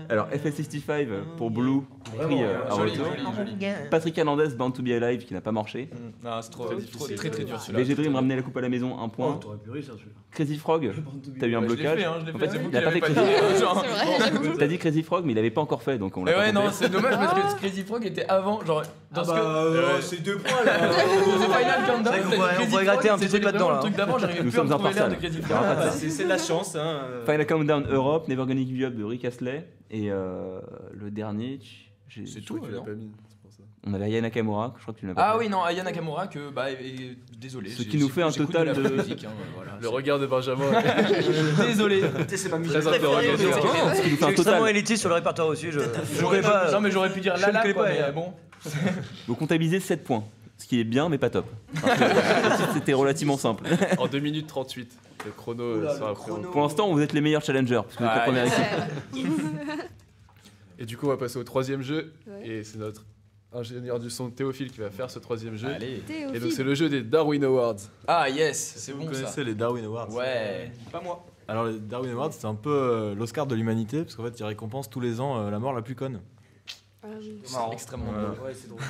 Alors, FL65 pour Blue, écrit à Joli, retour. joli. Patrick Hernandez, Bound to Be Alive, qui n'a pas marché. Non, c'est trop très très dur celui-là. BG Dream, ramener la coupe à la maison, un point. T'aurais pu réussir celui-là. Crazy Frog, t'as eu un blocage. Je l'ai fait, il a pas fait Crazy Frog. C'est vrai. T'as dit Crazy Frog, mais il l'avait pas encore fait, donc on l'a Et pas ouais, compté. non, c'est dommage parce que Crazy Frog était avant, genre. Dans ce que. c'est 2 points là. Final Countdown, C'est vrai qu'on pourrait gratter un petit truc là-dedans, là. Le truc d'avant, j'arrivais Nous plus à me sommes trouver l'air de impartials. Crazy Il y aura Frog. pas de ça. C'est de la chance. Hein. Final Countdown Europe, Never Gonna Give You Up de Rick Astley. Et le dernier, C'est tout, Tu l'as non pas mis, c'est pour ça. on avait Aya Nakamura, je crois que tu l'as pas Ah fait. oui, non, Aya Nakamura, que bah, désolé. Ce qui nous fait un j'écoute total de la de- musique, hein, voilà. Le regard de Benjamin. Désolé. C'est ma musique Très préférée. interrogateur. Ce qui nous Je fait suis un extrêmement total. élitiste sur le répertoire aussi. J'aurais pas. Non, mais j'aurais pu dire Je la ne la connais quoi, pas, mais hein. bon. Vous comptabilisez 7 points, ce qui est bien, mais pas top. Parce que le titre, c'était relativement simple. En 2 minutes 38. Le chrono Oula, sera le après. chrono. Pour l'instant, vous êtes les meilleurs challengers, parce que vous êtes la Ah, première yes. équipe. Et du coup, on va passer au troisième jeu. Ouais. Et c'est notre ingénieur du son Théophile qui va faire ce troisième jeu. Allez. Et donc, c'est le jeu des Darwin Awards. Ah, yes, c'est Vous bon ça. connaissez les Darwin Awards? Ouais. Pas moi. Alors les Darwin Awards, c'est un peu l'Oscar de l'humanité, parce qu'en fait, ils récompensent tous les ans la mort la plus conne. C'est extrêmement Voilà. drôle. Ouais, c'est drôle.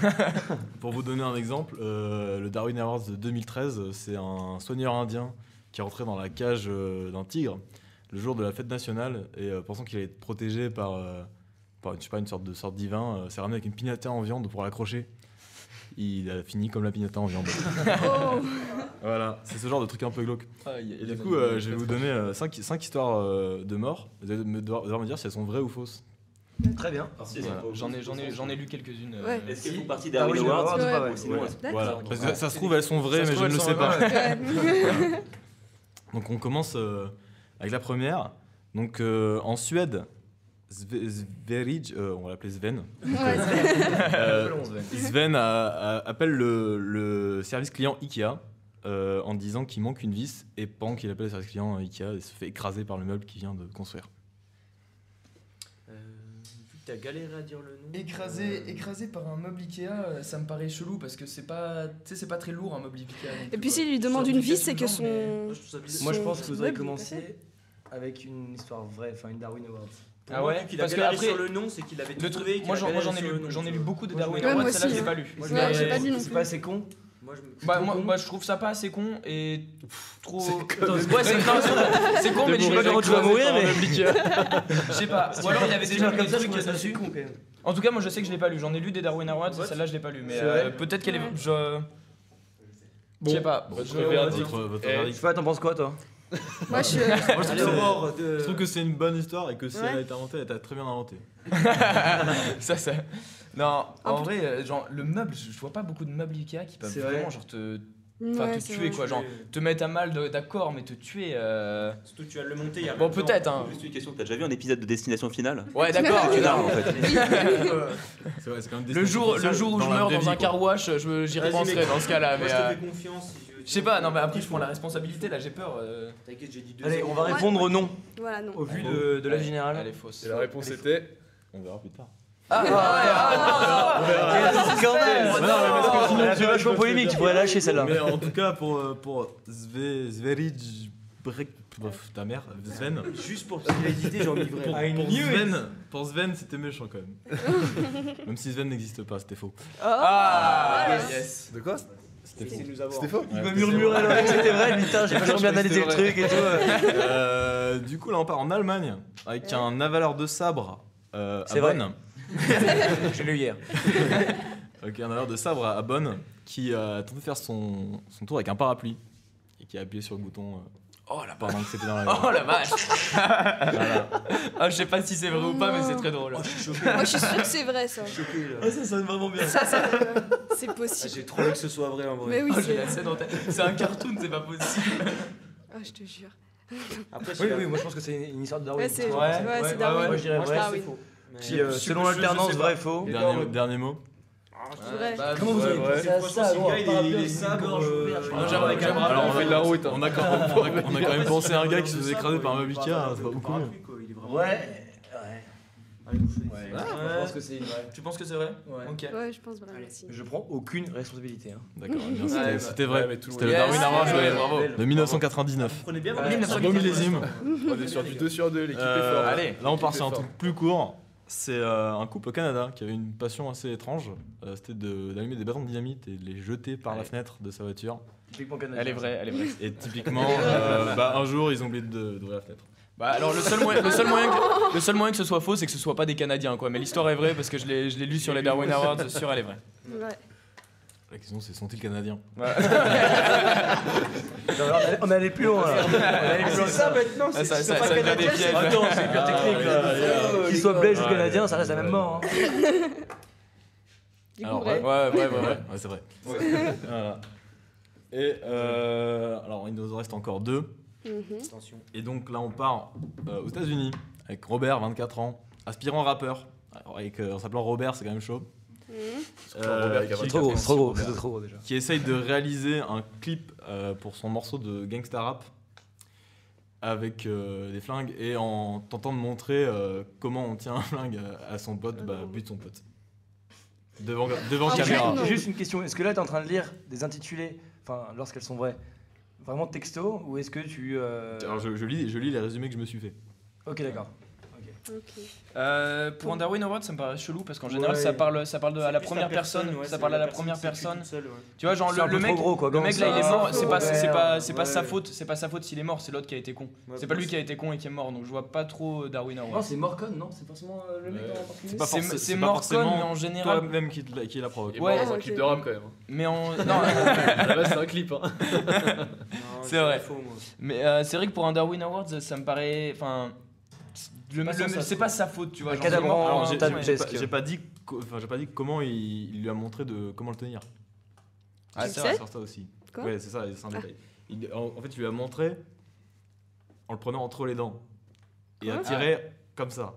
Pour vous donner un exemple, le Darwin Awards de 2013, c'est un soigneur indien qui est rentré dans la cage d'un tigre le jour de la fête nationale et pensant qu'il allait être protégé par je sais pas, une sorte divin, s'est ramené avec une piñata en viande pour l'accrocher. Il a fini comme la piñata en viande. Oh. Voilà, c'est ce genre de truc un peu glauque. Ah, Et du coup, je vais vous donner 5 histoires de morts. Vous allez devoir me dire si elles sont vraies ou fausses. Très bien. Voilà. J'en ai lu quelques-unes. Ouais. Est-ce qu'elles font partie Ah oui, Darwin je vais Awards avoir, Ouais. pas, ouais. Sinon, elles- D'accord. Voilà. Parce que ça se trouve, elles sont vraies, Ça mais se je trouve, ne le elles sais sont pas. Ouais. Donc on commence avec la première. Donc en Suède, Sverige, on va l'appeler Sven. Sven appelle le service client Ikea en disant qu'il manque une vis et pendant qu'il appelle le service client Ikea, il se fait écraser par le meuble qu'il vient de construire. Vu que t'as galéré à dire le nom. Écrasé par un meuble Ikea, ça me paraît chelou parce que c'est pas très lourd un meuble Ikea. Et puis s'il lui demande une vis, c'est que son. Moi, je trouve ça bizarre. Moi, je son pense que vous aurez meuble est commencé avec une histoire vraie, enfin une Darwin Award. Pour Ah moi, ouais, vu qu'il a parce que galéré après, sur le nom, c'est qu'il avait Le trouvé. truc, moi j'en ai lu beaucoup de Darwin Ouais, Awards, moi celle-là je aussi, l'ai pas hein. lu. Ouais, Mais- j'ai pas lu non C'est plus. pas assez con. Moi, je Bah, plutôt con. moi je trouve ça pas assez con et trop. C'est Ouais, c'est con, mais je sais pas comment tu vas mourir, mais. Je sais pas. Ou alors il y avait déjà comme ça, je trucs trouve ça dessus. assez con quand même. En tout cas, moi je sais que je l'ai pas lu. J'en ai lu des Darwin Awards, et celle-là je l'ai pas lu. Mais C'est vrai peut-être qu'elle est. Je sais pas. Votre Je- verdict. Votre Eh, verdict. Je sais pas, t'en penses quoi toi? Moi, je suis. Moi, je trouve Allez, que c'est- Aurore de. je trouve que c'est une bonne histoire et que si Ouais. elle a été inventée, elle a été très bien inventée. ça. Non, en En vrai, genre le meuble, je vois pas beaucoup de meubles Ikea qui peuvent C'est vrai. vraiment genre te Ouais, te c'est tuer vrai. quoi, genre te mettre à mal d'accord, mais te tuer. Surtout que tu vas le monter. il y a Bon plein de peut-être hein. Juste une question, t'as déjà vu un épisode de Destination Finale? Ouais d'accord. C'est énorme en fait. C'est vrai, c'est quand même Le jour où je meurs dans un car car wash, j'y Vas-y, repenserai mec. dans ce cas-là. Moi, Mais je te fais confiance. je sais pas, non mais après je prends la responsabilité là, j'ai peur. T'inquiète, j'ai dit 2. Allez, on va Ouais. répondre non Voilà, non. au vu de la Elle générale. est fausse. Et la réponse était. On verra plus tard. Ah ouais, Quand même. Bah non, mais parce que sinon, Elle a fait vachement polémique, tu pourrais lâcher celle-là. Mais en tout cas, pour Sverige Brek. Ta mère, Sven. Juste pour l'idée, j'en livrais. Pour Sven, c'était méchant quand même. Même si Sven n'existe pas, c'était faux. Ah yes. De quoi? C'était faux. C'est nous avoir. C'était faux? Il me murmurait là, c'était vrai, putain, j'ai vachement bien analysé le truc et tout. Du coup, là, on part en Allemagne avec un avaleur de sabre à C'est vrai. Bonn. J'ai lu hier. Ok, un avaleur de sabre à Bonn qui a tenté de faire son tour avec un parapluie et qui a appuyé sur le bouton Oh la pendant que c'était dans la Oh la vache. Voilà. Ah je sais pas si c'est vrai ou pas, mais c'est très drôle. Moi, je suis sûre que c'est vrai, ça. Choqué là. Ah, ça sonne vraiment bien. Ça, c'est Ah, possible. j'ai trop envie que ce soit vrai en vrai. Mais oui, Oh, j'ai c'est. la scène en tête. C'est un cartoon, c'est pas possible. Oh, je te jure. Après, Oui, moi je pense que c'est une histoire de Darwin. Ouais, c'est Darwin. Moi je dirais vrai. Darwin. Puis selon l'alternance, vrai, faux. Dernier mot. Vrai. Comment vous avez pensé à ça? il est sabres. Alors on fait de la route. On a quand même pensé à un gars qui se faisait écraser par un Ikea, c'est pas beaucoup mieux. Ouais. Je pense que c'est vrai. Tu penses que c'est vrai? Ouais. Ok. Ouais, je pense vraiment aussi. Je prends aucune responsabilité. D'accord, bien, Ouais, c'était vrai. mais tout le C'était monde- le Darwin Awards Ouais, bravo. de 1999. Prenez bien Un beau millésime. On est sur du 2 sur 2, l'équipe est forte. Allez. Là, on part sur un truc plus court. C'est un couple au Canada qui avait une passion assez étrange. C'était d'allumer des bâtons de dynamite et de les jeter par la fenêtre de sa voiture. Elle est vraie, elle est vraie. Et typiquement, un jour, ils ont oublié d'ouvrir la fenêtre. Bah alors le seul moyen que ce soit faux, c'est que ce soit pas des Canadiens quoi. Mais l'histoire est vraie parce que je l'ai lu sur les Darwin Awards, c'est sûr elle est vraie. Ouais. La question, c'est sont-ils canadiens? On est allé plus loin là. C'est ça maintenant, Ça c'est pas devient des canadien, pièges. Attends, c'est hyper technique là. Qu'il soit belge ou canadien, ça reste la même mort. Du coup, Alors, vrai. Ouais, c'est vrai. Voilà. Et alors, il nous en reste encore 2. Attention. Et donc là, on part aux États-Unis avec Robert, 24 ans, aspirant rappeur. Alors, en s'appelant Robert, c'est quand même chaud. Robert, Trop gros, c'est trop gros déjà. Qui essaye de réaliser un clip pour son morceau de gangsta rap avec des flingues et en tentant de montrer comment on tient un flingue à son pote, bute son pote. Devant caméra. Non. Juste une question, est-ce que là tu es en train de lire des intitulés, enfin lorsqu'elles sont vraies, vraiment texto, ou est-ce que tu... Alors je lis les résumés que je me suis fait. Ok, d'accord. Pour un Darwin Award, ça me paraît chelou parce qu'en général ça parle à la première personne, ça parle à la première personne. Tu vois genre C'est un le peu mec trop gros, quoi. le mec là il est Gangsta, mort, c'est pas ouais. sa faute, c'est pas sa faute s'il est mort, c'est l'autre qui a été con. C'est pas lui qui a été con et qui est mort donc je vois pas trop Darwin Non, Award. c'est Morcon, non? C'est forcément le mec en particulier? C'est Morcon mais en général Toi-même qui l'a provoqué. Ouais, dans un clip de rap quand même. mais en non À la base, c'est un clip. Hein. C'est vrai. Faux, moi. mais c'est vrai que pour un Darwin Awards ça me paraît enfin c'est pas sa faute, tu vois. genre, cadavre il est mort, en alors, tas de ouais. pièces. J'ai pas dit comment il lui a montré comment le tenir. Ah, Tu c'est sais vrai. Sur ça aussi. Quoi Ouais, c'est ça, c'est un détail. En fait, il lui a montré en le prenant entre les dents et a tiré comme ça,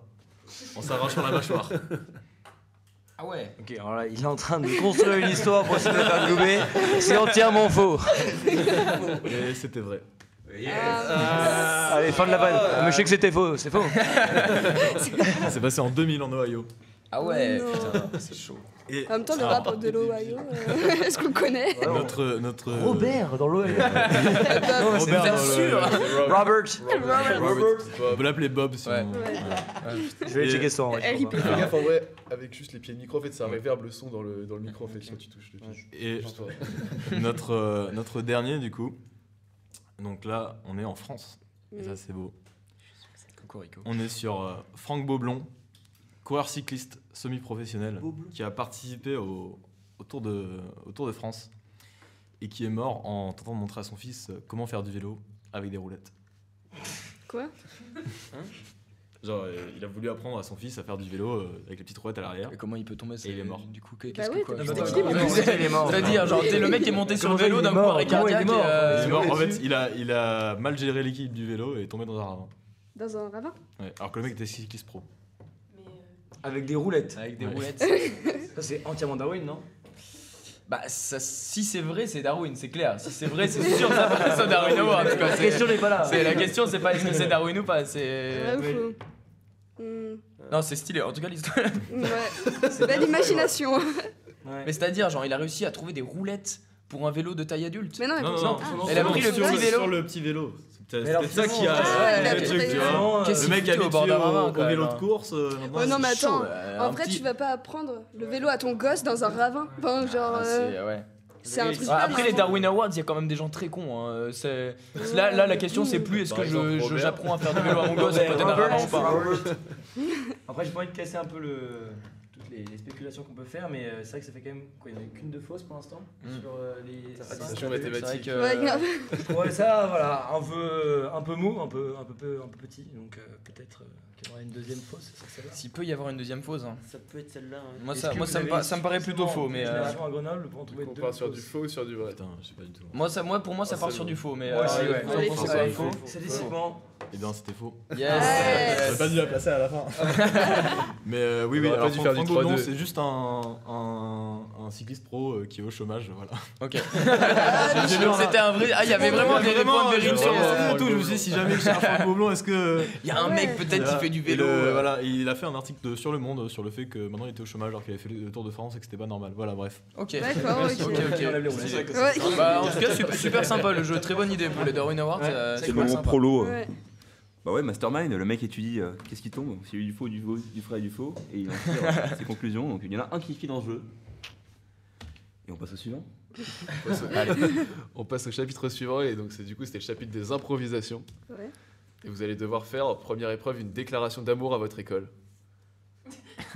en s'arrachant la mâchoire. Ah ouais. Ok, alors là, il est en train de construire une histoire pour essayer de faire glouber. C'est entièrement faux. Et c'était vrai. Allez, fin de la vanne. Mais je sais que c'était faux, c'est faux. C'est passé en 2000 en Ohio. Ah ouais, Non. putain, c'est chaud. Et En même temps, le rap de l'Ohio, est-ce qu'on le connaît? notre Robert dans l'eau. Robert Bien dans sûr. Robert. On peut l'appeler Bob si Ouais. on- Je vais checker ça en vrai. RIP. Fais gaffe en vrai, avec juste les pieds de micro, en fait, ça réverbe le son dans le micro en fait quand tu touches dessus. Et Juste, ouais. notre dernier du coup. Donc là, on est en France. Et ça, c'est beau. Cocorico. On est sur Franck Beaublon, coureur cycliste semi-professionnel, qui a participé au Tour de France et qui est mort en tentant de montrer à son fils comment faire du vélo avec des roulettes. Quoi? Genre, il a voulu apprendre à son fils à faire du vélo avec les petites roulettes à l'arrière. Et comment il peut tomber Et il est mort. Du coup, Bah qu'est-ce oui, que quoi t'as je- juste équilibre. Il est mort. C'est-à-dire, genre, t'es le mec qui est monté sur le Comment vélo il est d'un coup mort arrêt Comment il est cardiaque. mort Il est mort. En dessus. fait, il a mal géré l'équipe du vélo et est tombé dans un ravin. Dans un ravin? Ouais, alors que le mec était cycliste pro. Avec des roulettes. Avec des Ouais. roulettes. Ça, c'est entièrement Darwin, non? Bah, si c'est vrai, c'est Darwin, c'est clair. Si c'est vrai, c'est sûr, ça passe au Darwin Award. quoi. La C'est- question n'est pas là. La question, c'est pas est-ce que c'est Darwin ou pas. C'est. Vrai ou faux? Non, c'est stylé. En tout cas, l'histoire. Ouais. C'est belle imagination. Mais c'est-à-dire, genre, il a réussi à trouver des roulettes pour un vélo de taille adulte. Mais non, mais Non, pour non, ça- non. Elle a pris le Sur petit vélo. Sur le petit vélo. C'est alors, peut-être ça qui a Ah, il a le pris truc, le tu vélo. vois. Qu'est-ce Le qu'il mec fait au bord habitué d'un ravin, au quand vélo même, de hein. course. Ouais, non, mais C'est chaud, attends. En un vrai, petit- tu vas pas apprendre le vélo à ton gosse dans un ravin. Enfin, genre. Ah, c'est ouais. C'est un truc. Ah, pas après les marrant. Darwin Awards, il y a quand même des gens très cons. Hein. Là, la question c'est plus est-ce Par que exemple, Robert. j'apprends à faire du vélo à mon gosse à côté d'un ravin ou pas. Après, j'ai pas envie de casser un peu les spéculations qu'on peut faire, mais c'est vrai que ça fait quand même quoi, il n'y en a qu'une de fausse pour l'instant sur les Application mathématique. Ouais, grave. Je trouvais ça voilà un peu mou, un peu petit, donc peut-être qu'il y aura une deuxième fausse, c'est celle-là. S'il peut y avoir une deuxième fausse. Hein. Ça peut être celle-là. Hein. Moi ça me paraît plutôt faux, mais. Génération à Grenoble pour en trouver On deux. part sur du faux ou sur du vrai? Putain, je sais pas du tout. Pour moi ça part sur du faux, mais. Moi aussi, ouais. Allez, vous en pensez faux. quoi? Allez, faux. Statistiquement. Eh bien, c'était faux. Yes. J'aurais pas dû la placer à la fin. Mais oui, On aurait alors pas dû faire du Franck Gaunon, 3-2. c'est juste un cycliste pro qui est au chômage, voilà. Ok. C'était un vrai. Ah, il y avait vraiment des points de Je me suis vérité. renseigné et tout, je me suis dit, si jamais je cherche Franck Gaunon, est-ce que... Il y a un mec peut-être qui fait du vélo. Voilà, il a fait un article sur Le Monde sur le fait que maintenant il était au chômage alors qu'il avait fait le Tour de France et que c'était pas normal. Voilà, bref. Ok. D'accord, ok. Ok. Bah, en tout cas, super sympa le jeu. Très bonne idée pour les Darwin Awards. C'est le super moment sympa. prolo. Ouais. Bah ouais, Mastermind, le mec étudie qu'est-ce qui tombe, s'il y a eu du faux, du vrai et du faux, et il en tire ses conclusions. Donc il y en a un qui file dans le jeu. Et on passe au suivant. On passe au chapitre suivant et donc c'était le chapitre des improvisations. Ouais. Et vous allez devoir faire, première épreuve, une déclaration d'amour à votre école.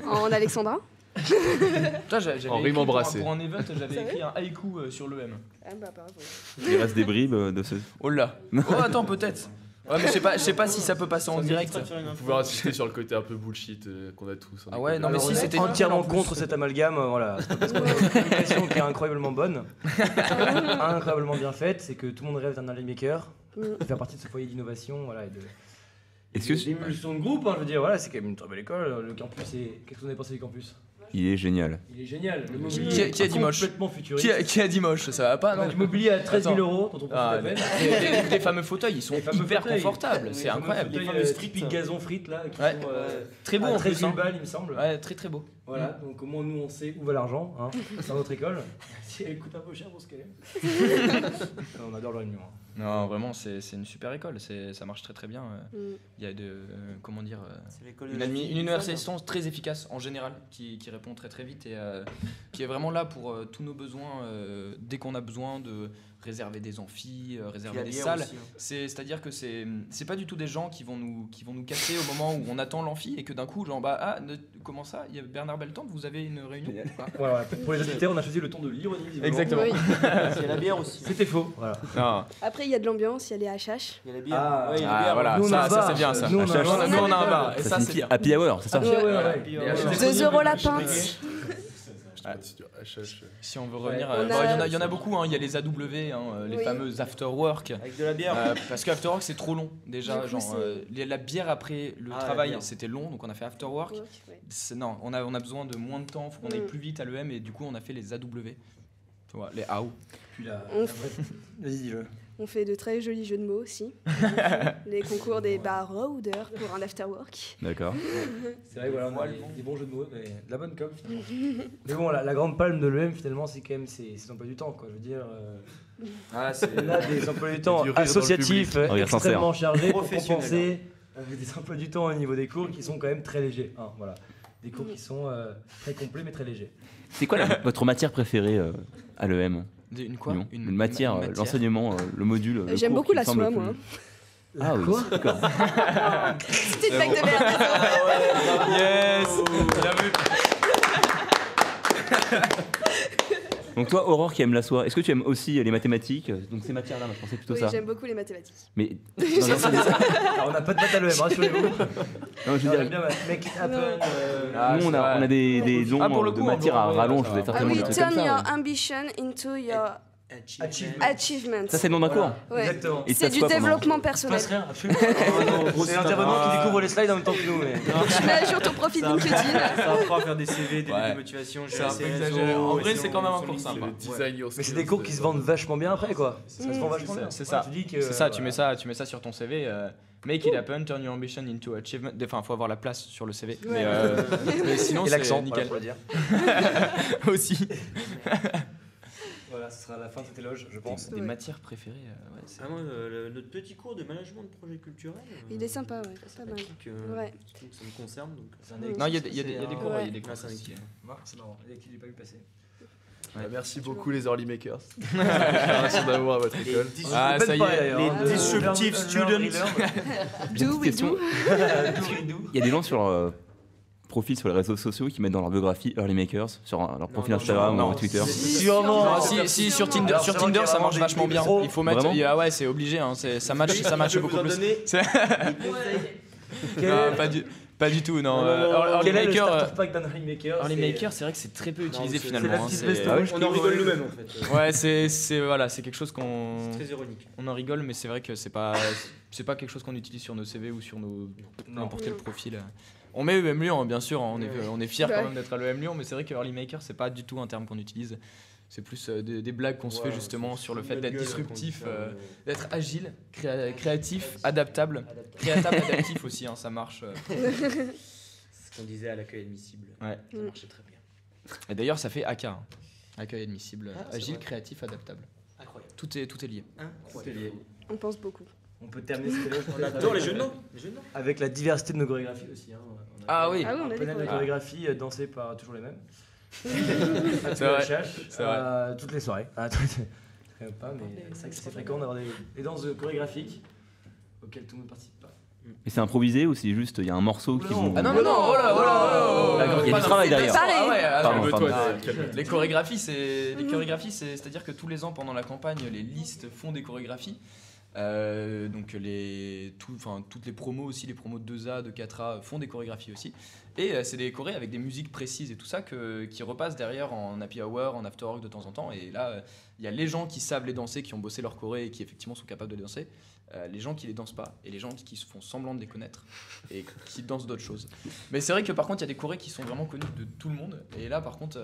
En alexandrin. Putain, j'avais En écrit rime embrassée. pour un event, j'avais écrit un haïku sur l'EM. Ah bah bravo. Il reste des bribes de ce. Oh là. Oh attends peut-être. Ouais mais je sais pas si ça peut passer en direct. Vous pouvez insister sur le côté un peu bullshit qu'on a tous. Ah ouais non mais Alors, si on est c'était entièrement en plus. contre cet amalgame, voilà. C'est pas parce qu'on a une communication qui est incroyablement bonne, incroyablement bien faite, c'est que tout le monde rêve d'un early maker, de faire partie de ce foyer d'innovation, voilà, et de Est-ce que d'émulsion de groupe, hein, je veux dire, voilà, c'est quand même une très belle école. Le campus est. Qu'est-ce que vous en avez pensé du campus? il est génial. Il est génial. Le Qui mobilier a dit moche? complètement futuriste. Qui a dit moche? Ça va pas non? Le mobilier à 13 000 Attends. euros, dont on profite Ah, à peine. les fameux fauteuils, ils sont Les fameux hyper fauteuils. confortables, c'est Les fameux incroyable. fauteuils, Les fameuses frites. typiques gazon frites là, qui Ouais. sont Très beau à en 13 plus. 000 Hein. balles, il me semble. Ouais, très beau. Voilà, donc au moins nous on sait où va l'argent, hein. C'est dans notre école. Si elle coûte un peu cher pour ce qu'elle est. On adore leur union. Hein. Non, vraiment, c'est une super école, ça marche très très bien. Il y a comment dire, C'est l'école de une la fille, universisation très efficace en général, qui répond très très vite et qui est vraiment là pour tous nos besoins dès qu'on a besoin de réserver des amphis, réserver des salles. Aussi, hein. C'est-à-dire que c'est pas du tout des gens qui vont nous casser au moment où on attend l'amphi et que d'un coup, genre, comment ça, il y a Bernard Beltemps, vous avez une réunion? Ah. Voilà, pour les auditeurs, on a choisi le ton de l'ironie. visiblement. Exactement. Oui. Il y a la bière aussi. C'était faux. Voilà. Non. Après il y a de l'ambiance, il y a les HH. Il y a la bière. Ah, Ouais, il y a la Ah, bière. voilà, Nous, on a un ça bar. c'est bien ça. Nous, on a un bar. Nous, on a un bar, et Ça ça c'est signifie bien. Happy Hour, c'est ça? Ah, ouais, Ouais. puis, Ouais. 2 euros la pinte. HH. Si on veut revenir, On il y en a beaucoup, hein. Il y a les AW, les Oui. fameux after work. Avec de la bière. Parce que after work c'est trop long déjà, Du coup, genre la bière après le Ah, la travail bière. c'était long donc on a fait after work. Ouais. Non, on a besoin de moins de temps, faut qu'on aille plus vite à l'EM et du coup on a fait les AW. Tu vois, les AO. Puis la On Vas-y, dis-le. On fait de très jolis jeux de mots aussi. Les concours des bar roaders pour un afterwork. D'accord. C'est vrai, voilà, on a des bons jeux de mots, mais de la bonne com finalement. Mais bon, la grande palme de l'EM finalement, c'est quand même ses emplois du temps, quoi. Je veux dire, Ah, c'est on a des emplois du temps Du rire dans le associatifs, public. Regarde extrêmement chargés, pour Professionnel. compenser des emplois du temps au niveau des cours qui sont quand même très légers. Hein, voilà. Des cours qui sont très complets mais très légers. C'est quoi votre matière préférée à l'EM? une quoi? Une matière, l'enseignement, le module. le J'aime cours beaucoup qui la semble soie, plus- moi. Ah oui, Quoi d'accord. C'était une blague de merde. Yes. Donc toi, Aurore qui aime la soie, est-ce que tu aimes aussi les mathématiques? Donc ces matières-là, moi je pensais plutôt Oui, ça. j'aime beaucoup les mathématiques. Mais non, non, Alors, on n'a pas de maths à l'EM, rassurez-vous. non, je veux J'aime dire, bien make it happen. nous on a des dons Ah, pour le de coup, matières en à vrai, rallonge, ça vous allez va. faire Ah tellement oui, des trucs turn comme your ça. ambition into your Achievement. achievement. Ça c'est le nom d'un cours. Ouais. Exactement. Et C'est ça du soit pendant- développement Il se personnel. passe rien, absolument. C'est l'intervenant qui découvre les slides en même temps que nous. Mais... Tu mets à jour ton profil LinkedIn. Ça apprend à faire des CV, des Ouais. lettres de motivation. C'est un peu exagéré. En vrai, c'est quand même un cours C'est sympa. le design your Mais c'est skills. des cours qui se vendent vachement bien après, quoi. Ça se vend vachement bien. C'est ça. Tu dis que, C'est ça, tu voilà. mets ça sur ton CV. Make it happen, turn your ambition into achievement. Enfin, faut avoir la place sur le CV. Ouais. Mais sinon, Et c'est l'accent, nickel. voilà, pour le dire. Aussi. Voilà, ce sera la fin de cet éloge, je pense. Des Ouais. matières préférées. Ouais, c'est- Ah, moi, notre petit cours de management de projet culturel. Il est sympa, ouais. Pas mal. sympathique, Ouais. surtout que ça me concerne. Donc, Non, il y a des cours. Ouais. Il y a des cours. Grâce à aussi. l'équipe. C'est marrant, l'équipe j'ai pas vu passer. Merci beaucoup les early makers. Déclaration d'amour à votre école. Ah, ça y est. Les disruptive students. J'ai une petite question. Il y a des gens sur leur profils sur les réseaux sociaux qui mettent dans leur biographie Early Makers sur leur profil Instagram ou Twitter. Sûrement. Si sur Tinder ça marche vachement bien. Il faut mettre. Ah ouais, c'est obligé. Ça match beaucoup plus. Pas du tout, non. Early Maker, Early Maker, c'est vrai que c'est très peu utilisé finalement. On en rigole nous-mêmes en fait. Ouais, c'est quelque chose qu'on. C'est très ironique. On en rigole, mais c'est vrai que c'est pas quelque chose qu'on utilise sur nos CV ou sur n'importe quel profil. On met EM Lyon, bien sûr, on est fiers quand même d'être à l'EM Lyon, mais c'est vrai que Early Maker, c'est pas du tout un terme qu'on utilise. C'est plus des blagues qu'on se fait justement sur le fait d'être disruptif, d'être agile, créatif, adaptable. Créatable, adaptif aussi, ça marche. C'est ce qu'on disait à l'accueil admissible. Ouais. Ça marchait très bien. Et d'ailleurs, ça fait AK. Accueil admissible, agile, créatif, adaptable. Incroyable. Tout est lié. On pense beaucoup. On peut terminer cette éloge. On adore les jeux de mots. Avec la diversité de nos chorégraphies aussi. Ah oui. Ah oui, on a Un panel de des chorégraphies dansées par toujours les mêmes. C'est vrai. Toutes les soirées. Pas, mais c'est vrai que c'est fréquent d'avoir des danses chorégraphiques auxquelles tout le monde participe pas. Et c'est improvisé ou c'est juste il y a un morceau qui vous. Ah non, oh là. D'accord, il y a du travail derrière. Pareil. Les chorégraphies, c'est-à-dire que tous les ans pendant la campagne, les listes font des chorégraphies. Donc toutes les promos aussi, les promos de 2A, de 4A font des chorégraphies aussi. Et c'est des chorés avec des musiques précises et tout ça qui repassent derrière en happy hour, en after work de temps en temps. Et là, il y a les gens qui savent les danser, qui ont bossé leur choré et qui effectivement sont capables de les danser. Les gens qui les dansent pas et les gens qui se font semblant de les connaître et qui dansent d'autres choses. Mais c'est vrai que par contre, il y a des chorés qui sont vraiment connus de tout le monde. Et là, par contre,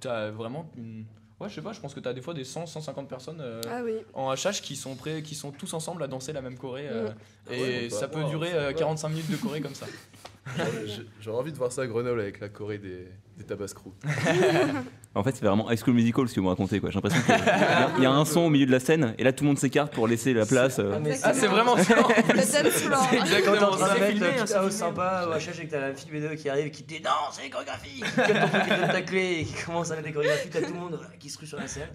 t'as vraiment une... Ouais, je sais pas, je pense que tu as des fois des 100-150 personnes en HH qui sont prêts, qui sont tous ensemble à danser la même choré. Et ça peut durer 45 minutes de choré comme ça. J'aurais envie de voir ça à Grenoble avec la choré des Tabascrous. En fait, c'est vraiment High School Musical ce que vous racontez. J'ai l'impression qu'il y a un son au milieu de la scène et là tout le monde s'écarte pour laisser la place. C'est vraiment ça. Le dance floor. Exactement Quand ça. t'es filmé, un house sympa, au HH et que t'as la fille vidéo qui arrive et qui te dit non, c'est les chorégraphies, qui donne ton profil de ta clé et qui commence à mettre des chorégraphies, t'as tout le monde qui se rue sur la scène.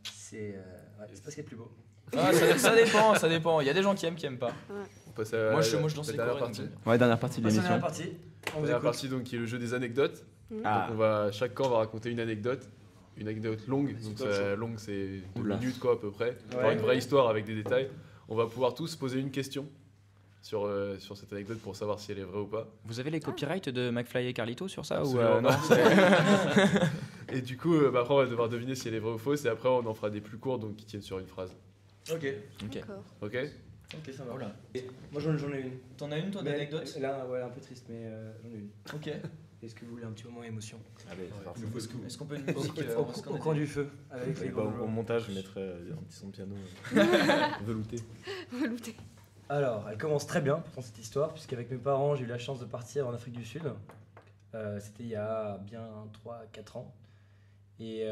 C'est pas ce qui est le plus beau. Ça dépend. Il y a des gens qui aiment pas. Moi je danse les dernière chorés. partie. Ouais, dernière partie de l'émission. Dernière partie donc qui est le jeu des anecdotes. Donc chaque camp va raconter une anecdote longue. Donc longue c'est 2 minutes quoi à peu près. Une vraie histoire avec des détails. On va pouvoir tous poser une question sur cette anecdote pour savoir si elle est vraie ou pas. Vous avez les copyrights de McFly et Carlito sur ça ou non Et du coup après on va devoir deviner si elle est vraie ou fausse et après on en fera des plus courts donc qui tiennent sur une phrase. Ok, ça va. Moi j'en ai une. T'en as une toi d'anecdote? Là, ouais, un peu triste, mais j'en ai une. Ok. Est-ce que vous voulez un petit moment émotion? Allez, Est-ce qu'on peut une musique au coin du feu avec les au montage, je mettrai un petit son de piano velouté. Alors, elle commence très bien pour cette histoire, puisqu'avec mes parents, j'ai eu la chance de partir en Afrique du Sud. C'était il y a bien 3-4 ans. Et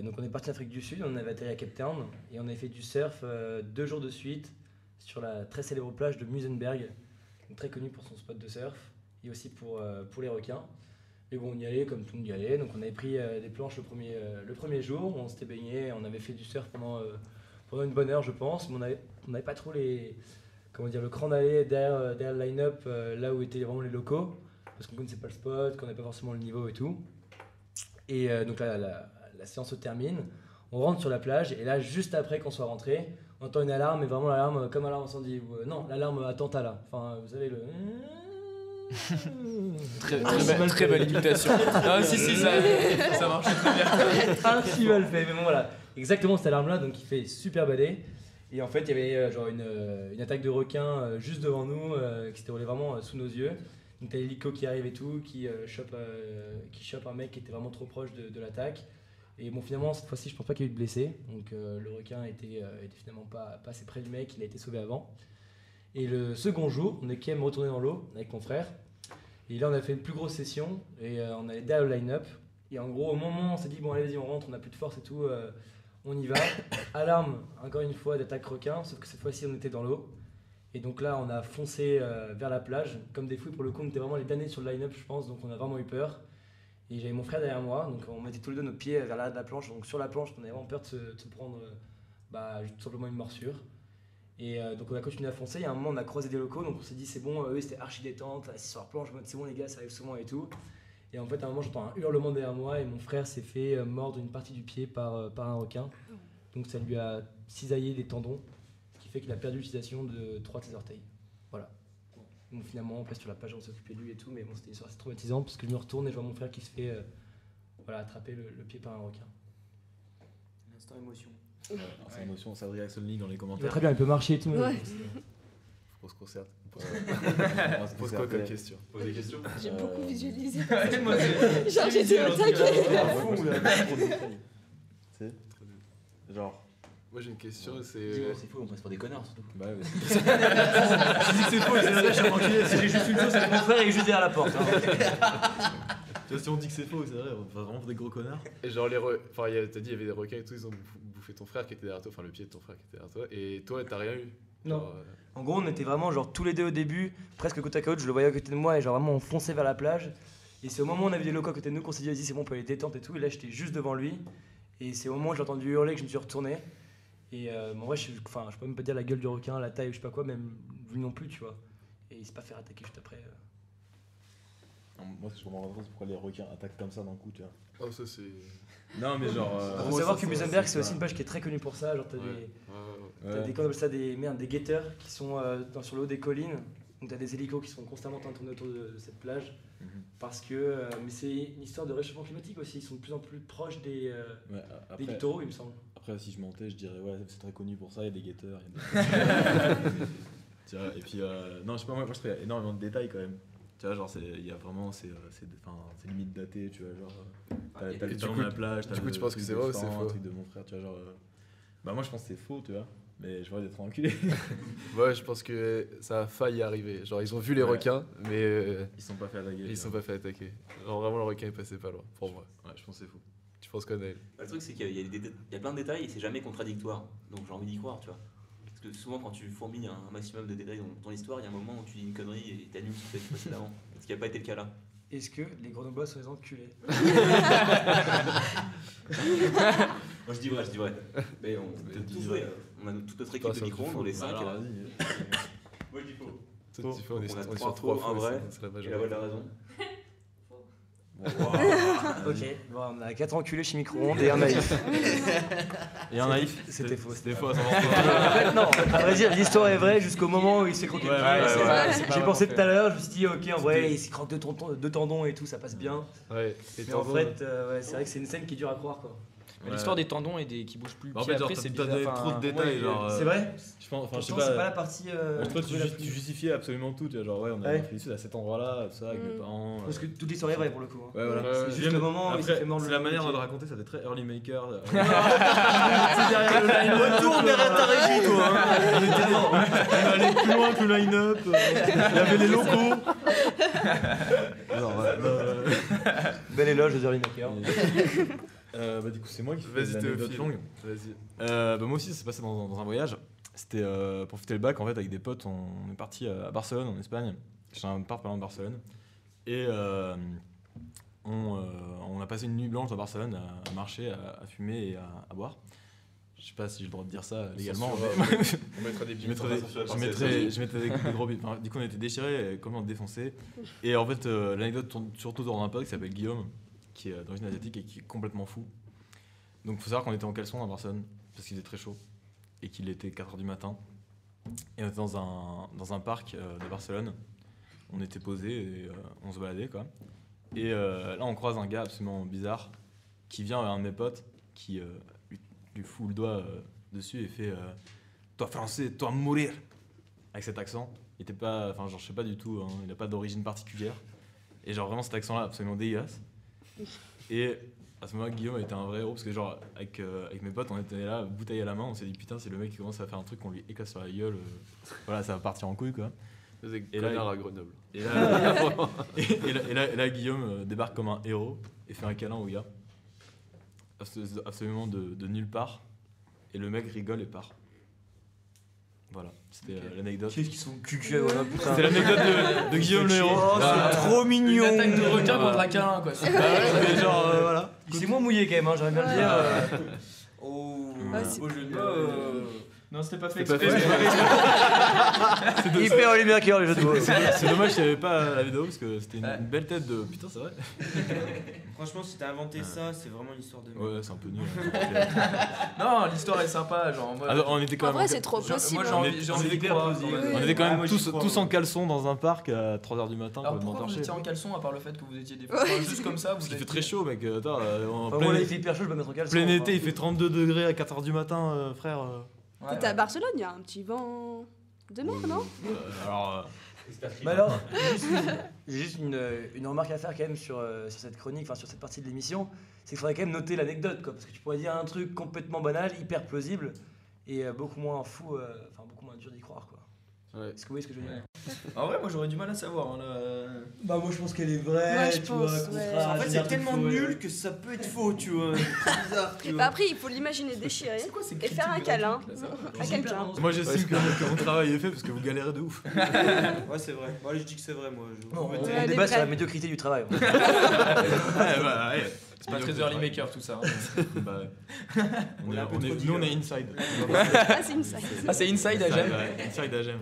donc on est parti en Afrique du Sud, on avait atterri à Cape Town et on avait fait du surf 2 jours de suite sur la très célèbre plage de Muizenberg, très connue pour son spot de surf et aussi pour les requins. Et bon, on y allait comme tout le monde y allait, donc on avait pris des planches le premier jour, on s'était baigné, on avait fait du surf pendant une bonne heure je pense, mais on n'avait pas trop le cran d'aller derrière le line-up là où étaient vraiment les locaux, parce qu'on connaissait pas le spot, qu'on n'avait pas forcément le niveau et tout. Et donc là, la séance se termine, on rentre sur la plage et là, juste après qu'on soit rentré, on entend une alarme, mais vraiment l'alarme comme alarme incendie. Non, l'alarme attentat. Enfin, vous savez le... très belle imitation. Ah si, ça marche très bien. Archi mal fait, mais bon voilà. Exactement cette alarme-là, donc il fait super balai. Et en fait, il y avait genre une attaque de requins juste devant nous, qui s'était déroulée vraiment sous nos yeux. Donc t'as l'hélico qui arrive et tout, qui chope un mec qui était vraiment trop proche de l'attaque. Et bon, finalement, cette fois-ci, je pense pas qu'il y ait eu de blessés. Donc le requin était finalement pas assez près du mec, il a été sauvé avant. Et le second jour, on est quand même retourné dans l'eau avec mon frère. Et là, on a fait une plus grosse session et on allait derrière le line-up. Et en gros, au moment où on s'est dit, bon, allez, vas-y, on rentre, on a plus de force et tout, on y va. Alarme, encore une fois, d'attaque requin, sauf que cette fois-ci, on était dans l'eau. Et donc là, on a foncé vers la plage, comme des fous. Pour le coup, on était vraiment les damnés sur le line-up, je pense, donc on a vraiment eu peur. Et j'avais mon frère derrière moi, donc on mettait tous les deux nos pieds vers l'arrière de la planche. Donc sur la planche, on avait vraiment peur de se prendre tout simplement une morsure. Et donc on a continué à foncer, et à un moment on a croisé des locaux, donc on s'est dit c'est bon, eux c'était archi détente, assis sur leur planche, c'est bon les gars, ça arrive souvent et tout. Et en fait à un moment j'entends un hurlement derrière moi et mon frère s'est fait mordre une partie du pied par un requin. Donc ça lui a cisaillé les tendons, ce qui fait qu'il a perdu l'utilisation de 3 de ses orteils. Voilà. Donc finalement après sur la plage on s'est occupé de lui et tout, mais bon c'était une histoire assez traumatisante parce que je me retourne et je vois mon frère qui se fait attraper le pied par un requin. L'instant émotion. C'est émotion, ça dirait Axel dans les Il va commentaires. très bien, il peut marcher et tout. Ouais. On se concerte. On Pose quoi comme question? Pose des questions. J'ai beaucoup visualisé. Moi, Genre, j'étais au taquet. C'est genre. Moi j'ai une question, c'est. C'est faux, on passe pour des connards surtout. Bah ouais. Je dis que c'est faux, c'est vrai, je suis enculé. Si j'ai juste une chose, c'est que mon frère est juste derrière la porte. Tu vois, si on dit que c'est faux, c'est vrai, on passe vraiment pour des gros connards. Et genre, enfin, t'as dit il y avait des requins et tout, ils ont bouffé ton frère qui était derrière toi, enfin le pied de ton frère qui était derrière toi, et toi t'as rien eu? Non. Genre, En gros, on était vraiment genre tous les deux au début, presque côte à côte, je le voyais à côté de moi et genre vraiment on fonçait vers la plage. Et c'est au moment où on avait des locaux à côté de nous qu'on s'est dit vas-y c'est bon on peut aller détente et tout. Et là j'étais juste devant lui. Et c'est au moment où j'ai entendu hurler que je me suis retourné. Et en vrai je peux même pas dire la gueule du requin, la taille ou je sais pas quoi, même lui non plus tu vois. Et il s'est pas fait attaquer juste après. Moi, ce que je comprends pas, c'est pourquoi les requins attaquent comme ça d'un coup, tu vois. Oh, ça c'est. Non, mais genre. Faut savoir que Musenberg c'est aussi une page qui est très connue pour ça. Genre t'as Ouais. des, comment on appelle ça, des guetteurs qui sont sur le haut des collines. Donc t'as des hélicos qui sont constamment en train de tourner autour de cette plage. Parce que. Mais c'est une histoire de réchauffement climatique aussi. Ils sont de plus en plus proches des littoraux, il me semble. Après, si je mentais, je dirais ouais, c'est très connu pour ça, il y a des guetteurs. Tu vois, et puis, non, je sais pas, moi je trouve qu'il y a énormément de détails quand même. Tu vois, genre, il y a vraiment, c'est limite daté, tu vois, genre. T'as le du talon coup, de la plage, t'as du coup, le tu penses que truc c'est de vrai ou c'est sang, faux? un truc de mon frère, tu vois, genre. Bah, moi je pense que c'est faux, tu vois, mais je vois d'être enculé. Ouais, je pense que ça a failli arriver. Genre, ils ont vu les Ouais. requins, mais Ils sont pas fait attaquer. ils sont pas fait attaquer. Genre, vraiment, le requin est passé pas loin, pour moi. Ouais, je pense que c'est fou. Tu penses quoi, Naël? Le truc, c'est qu'il y a plein de détails et c'est jamais contradictoire. Donc j'ai envie d'y croire, tu vois. Parce que souvent, quand tu fourmilles un maximum de détails dans ton histoire, il y a un moment où tu dis une connerie et t'annules ce qui s'est passé précédemment. Ce qui n'a pas été le cas là. Est-ce que les Grenoblois sont des enculés? Moi je dis vrai. Mais on peut tout jouer. On a toute notre équipe de micro-ondes, on les 5. Alors, vas-y. Moi je dis faux. Toi, tu fais, on est On a sur 3 3 faux, un fois, vrai. c'est la Et la majorité. voix de la raison. Ok, bon, on a 4 enculés chez Micro-ondes et un naïf. Et un naïf. C'était faux. C'était faux à 100%. En fait, non, à vrai dire, l'histoire est vraie jusqu'au moment où il s'est croqué le Ouais, pied. ouais, C'est ouais, vrai. ouais, c'est pas J'ai pensé vraiment tout à l'heure, je me suis dit, ok, en vrai, il s'est croqué deux tendons et tout, ça passe bien. Ouais, Mais en fait, ouais, c'est vrai que c'est une scène qui est dure à croire quoi. Mais l'histoire des tendons et qui bougent plus le En pied fait, genre, après, c'est t'as bizarre. trop de détails, genre. C'est vrai? Je pense, enfin, je sais Pourtant, c'est pas la pas. partie. Toi, trouvée la tu plus- justifiais absolument tout, tu vois, genre, ouais, on a Ouais. fait à cet endroit-là, tout ça, avec mes parents. Parce que toute l'histoire est vraie pour le coup. hein. Ouais, voilà. C'est juste le moment où il s'est Après, fait mordre c'est le la manière de pied. le raconter, ça fait très early maker. C'est derrière le line-up. Retourne derrière ta régie, toi. On allait plus loin que le line-up. Il y avait les locaux. Bel éloge aux early makers. Bah, du coup, c'est moi qui fais Vas-y, l'anecdote Théophile. longue. Vas-y. Bah, moi aussi, ça s'est passé dans un voyage. C'était pour fêter le bac, en fait, avec des potes. On est parti à Barcelone, en Espagne. J'ai un appart pas loin de Barcelone. Et on a passé une nuit blanche à Barcelone à marcher, à fumer et à boire. Je sais pas si j'ai le droit de dire ça légalement. Mais... On mettra des Je mettrais des gros bits. Enfin, du coup, on était déchirés, complètement défoncés. Et en fait, l'anecdote tourne surtout autour d'un pote qui s'appelle Guillaume, qui est d'origine asiatique et qui est complètement fou. Donc, il faut savoir qu'on était en caleçon à Barcelone, parce qu'il faisait très chaud, et qu'il était 4h du matin. Et on était dans un parc de Barcelone. On était posés et on se baladait, quoi. Et là, on croise un gars absolument bizarre qui vient vers un de mes potes, qui lui fout le doigt dessus et fait toi français, toi mourir, avec cet accent. Il était pas, enfin genre je sais pas du tout, hein, il a pas d'origine particulière. Et genre vraiment cet accent-là absolument dégueulasse. Et à ce moment-là, Guillaume était un vrai héros parce que genre avec mes potes, on était là, bouteille à la main, on s'est dit putain c'est le mec qui commence à faire un truc qu'on lui éclace sur la gueule, voilà ça va partir en couille quoi. Et là, à Grenoble. Et là, Guillaume débarque comme un héros et fait un câlin au gars. Absolument de nulle part. Et le mec rigole et part. Voilà, c'était l'anecdote. Qu'est-ce qu'ils sont cucu, voilà, putain. C'était l'anecdote de Guillaume le héros. Oh, c'est trop mignon. Une attaque de requin contre un câlin, quoi. Bah ouais, mais genre voilà. Il s'est moins mouillé quand même, hein, j'aimerais bien le dire. Ouais, c'est- Non, c'était pas fait C'était pas exprès. fait. Hyper Olivier Mercure, les jeux de mots. C'est dommage qu'il n'y avait pas la vidéo parce que c'était une belle tête de. Putain, c'est vrai. Franchement, si t'as inventé ça, c'est vraiment une histoire de merde. Ouais, c'est un peu nul. Non, l'histoire est sympa, genre en mode. Alors, on était quand En même. vrai, c'est trop possible. Moi j'ai hein. envie d'y croire. On était quand même moi, j'y crois, tous ouais. en caleçon dans un parc à 3h du matin, Alors complètement pourquoi vous torché. étiez en caleçon à part le fait que vous étiez des Ouais. juste comme ça vous Parce qu'il fait étiez- très chaud, mec. Attends, en Enfin, plein, moi là il fait hyper chaud, je vais me mettre en caleçon. plein enfin. été, il fait 32 degrés à 4h du matin, frère. Ouais, T'étais à ouais. Barcelone, il y a un petit vent de mer, non Alors, Mais alors, j'ai juste une remarque à faire quand même sur cette chronique, enfin sur cette partie de l'émission, c'est qu'il faudrait quand même noter l'anecdote, quoi, parce que tu pourrais dire un truc complètement banal, hyper plausible, et beaucoup moins fou, enfin beaucoup moins dur d'y croire, quoi. Ouais. Est-ce que vous voyez ce que je veux dire? En vrai moi j'aurais du mal à savoir hein, là. Bah moi je pense qu'elle est vraie, Moi, je tu pense, vois. ouais. En fait, c'est tellement nul que ça peut être faux, tu vois. C'est bizarre, tu vois. Bah après, il faut l'imaginer déchiré C'est quoi ces et faire un critiques câlin gratuites, là, ça à quelqu'un. moi j'estime que mon travail est fait parce que vous galérez de ouf. Ouais, c'est vrai. Bon, allez, je dis que c'est vrai, moi. Je... On Ouais, débat les sur la vrais. médiocrité du travail. Ouais, bah, ouais. C'est pas très early maker tout ça. hein. Bah, On est un peu trop nous on est inside. Ah, c'est une salle. Ah c'est Inside à Gem. Ouais, Inside Agem.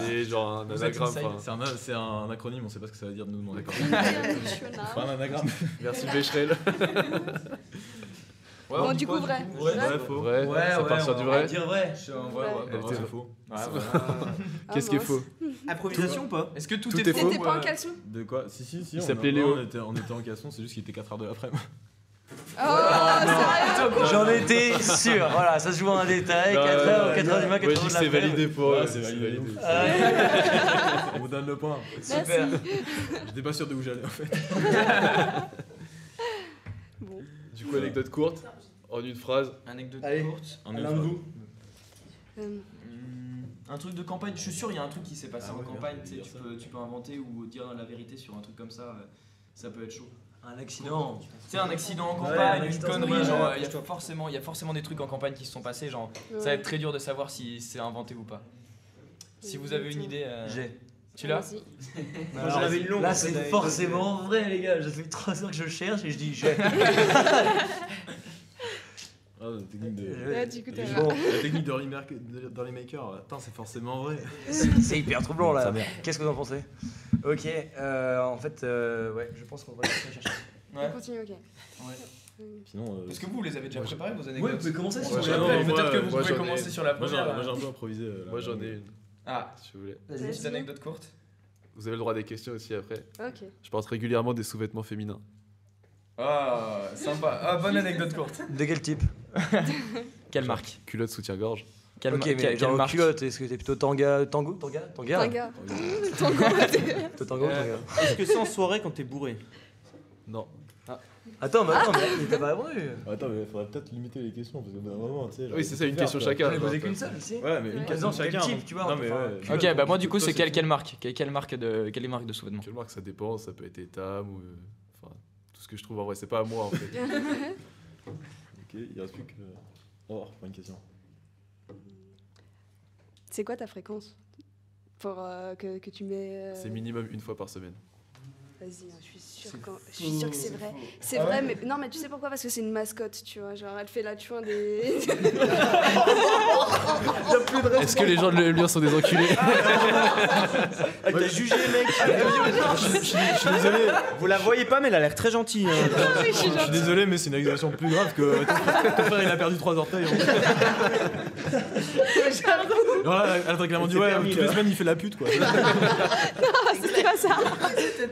C'est genre un Vous êtes anagramme. inside. enfin, C'est un acronyme, on sait pas ce que ça veut dire de nous demander. International. Pas un anagramme. Merci Becherel. Bon, du coup, vrai. Ouais, Vrai. faux. Vrai, ça part sur du vrai. Dire vrai. Ouais, Ouais, Ouais, c'est faux. Ah, Qu'est-ce qui est mince. faux Improvisation ou pas? Est-ce que tout, Tout est est faux T'étais pas en caleçon? De quoi? Si, Il s'appelait Léo. On était en caleçon, c'est juste qu'il était 4h de l'après-midi. Oh, sérieux? J'en étais sûr, voilà, ça se joue en un détail, 4h ou 4h du matin, 4h Moi je dis de que c'est l'après. validé pour Ouais, eux. c'est validé. On vous donne le point. Super. J'étais pas sûr de où j'allais en fait. Bon. Du coup, anecdote courte, en une phrase. Anecdote Allez. courte. L'un de vous. Un truc de campagne, je suis sûr il y a un truc qui s'est passé Ah en ouais, campagne, merde, tu sais, dire tu peux inventer ou dire la vérité sur un truc comme ça peut être chaud. Un accident. Tu sais, un accident en Ouais, campagne, un une accident, connerie, ouais, genre, ouais, il y a forcément des trucs en campagne qui se sont passés, genre, ça va Ouais. être très dur de savoir si c'est inventé ou pas. Si vous avez une idée, J'ai. tu l'as? Vas-y. Moi, j'en avais une longue. Là, en fait, c'est avec- forcément vrai, les gars. Ça fait 3 heures que je cherche et je dis j'ai. Ah, la technique de. Ouais, du coup, t'as Bon, la technique de Early Maker, attends, c'est forcément vrai. C'est hyper troublant là. Sa mère. Qu'est-ce que vous en pensez? Ok, en fait, ouais, je pense qu'on va chercher. On continue, ok. Sinon. Est-ce que vous les avez déjà préparés vos Ouais, anecdotes? vous pouvez commencer si Ouais, vous j'en voulez. ai- Peut-être moi, que vous moi, pouvez j'en ai- commencer sur la Moi première. j'ai un peu improvisé. Moi j'en ai une, Ah, si vous voulez. une petite anecdote courte. Vous avez le droit à des questions aussi après. Ok. Je porte régulièrement des sous-vêtements féminins. Ah, sympa. Ah, bonne anecdote courte. De quel type? Quelle marque? Culotte soutien-gorge. Quelle, Ok, mais quelle genre marque? culotte, est-ce que t'es plutôt tanga, tango, tanga? Tanga. Tango. Plutôt tango, tanga. Est-ce que c'est en soirée quand t'es bourré? Non. Attends, mais t'as pas répondu. Attends, mais faudrait peut-être limiter les questions parce que d'un moment, tu sais. genre, Oui, c'est ça, une faire, question quoi. chacun. J'en ai posé qu'une seule ici. Ouais, mais une Ouais. question Non, quel chacun. type, tu vois, Non, mais enfin, ouais. culotte. Ok, bah moi du coup Toi, c'est c'est quelle marque? Quelle marque de sous-vêtements? Quelle marque ça dépend, ça peut être Etam ou. Enfin, tout ce que je trouve en vrai, c'est pas à moi en fait. Ok, il reste plus que. Oh, pas une question. C'est quoi ta fréquence pour que tu mets C'est minimum une fois par semaine. Vas-y, je suis sûre que c'est vrai. C'est vrai, mais non, mais tu sais pourquoi? Parce que c'est une mascotte, tu vois. Genre, elle fait la chouin des. Est-ce que les gens de l'Emilien sont des enculés? T'as jugé, mec. Je suis désolé. Vous la voyez pas, mais elle a l'air très gentille. hein. Je suis désolé, mais c'est une accusation plus grave que ton frère il a perdu 3 orteils. Voilà, elle a très clairement dit ouais, permis, toutes les là. semaines il fait la pute quoi. C'était pas ça.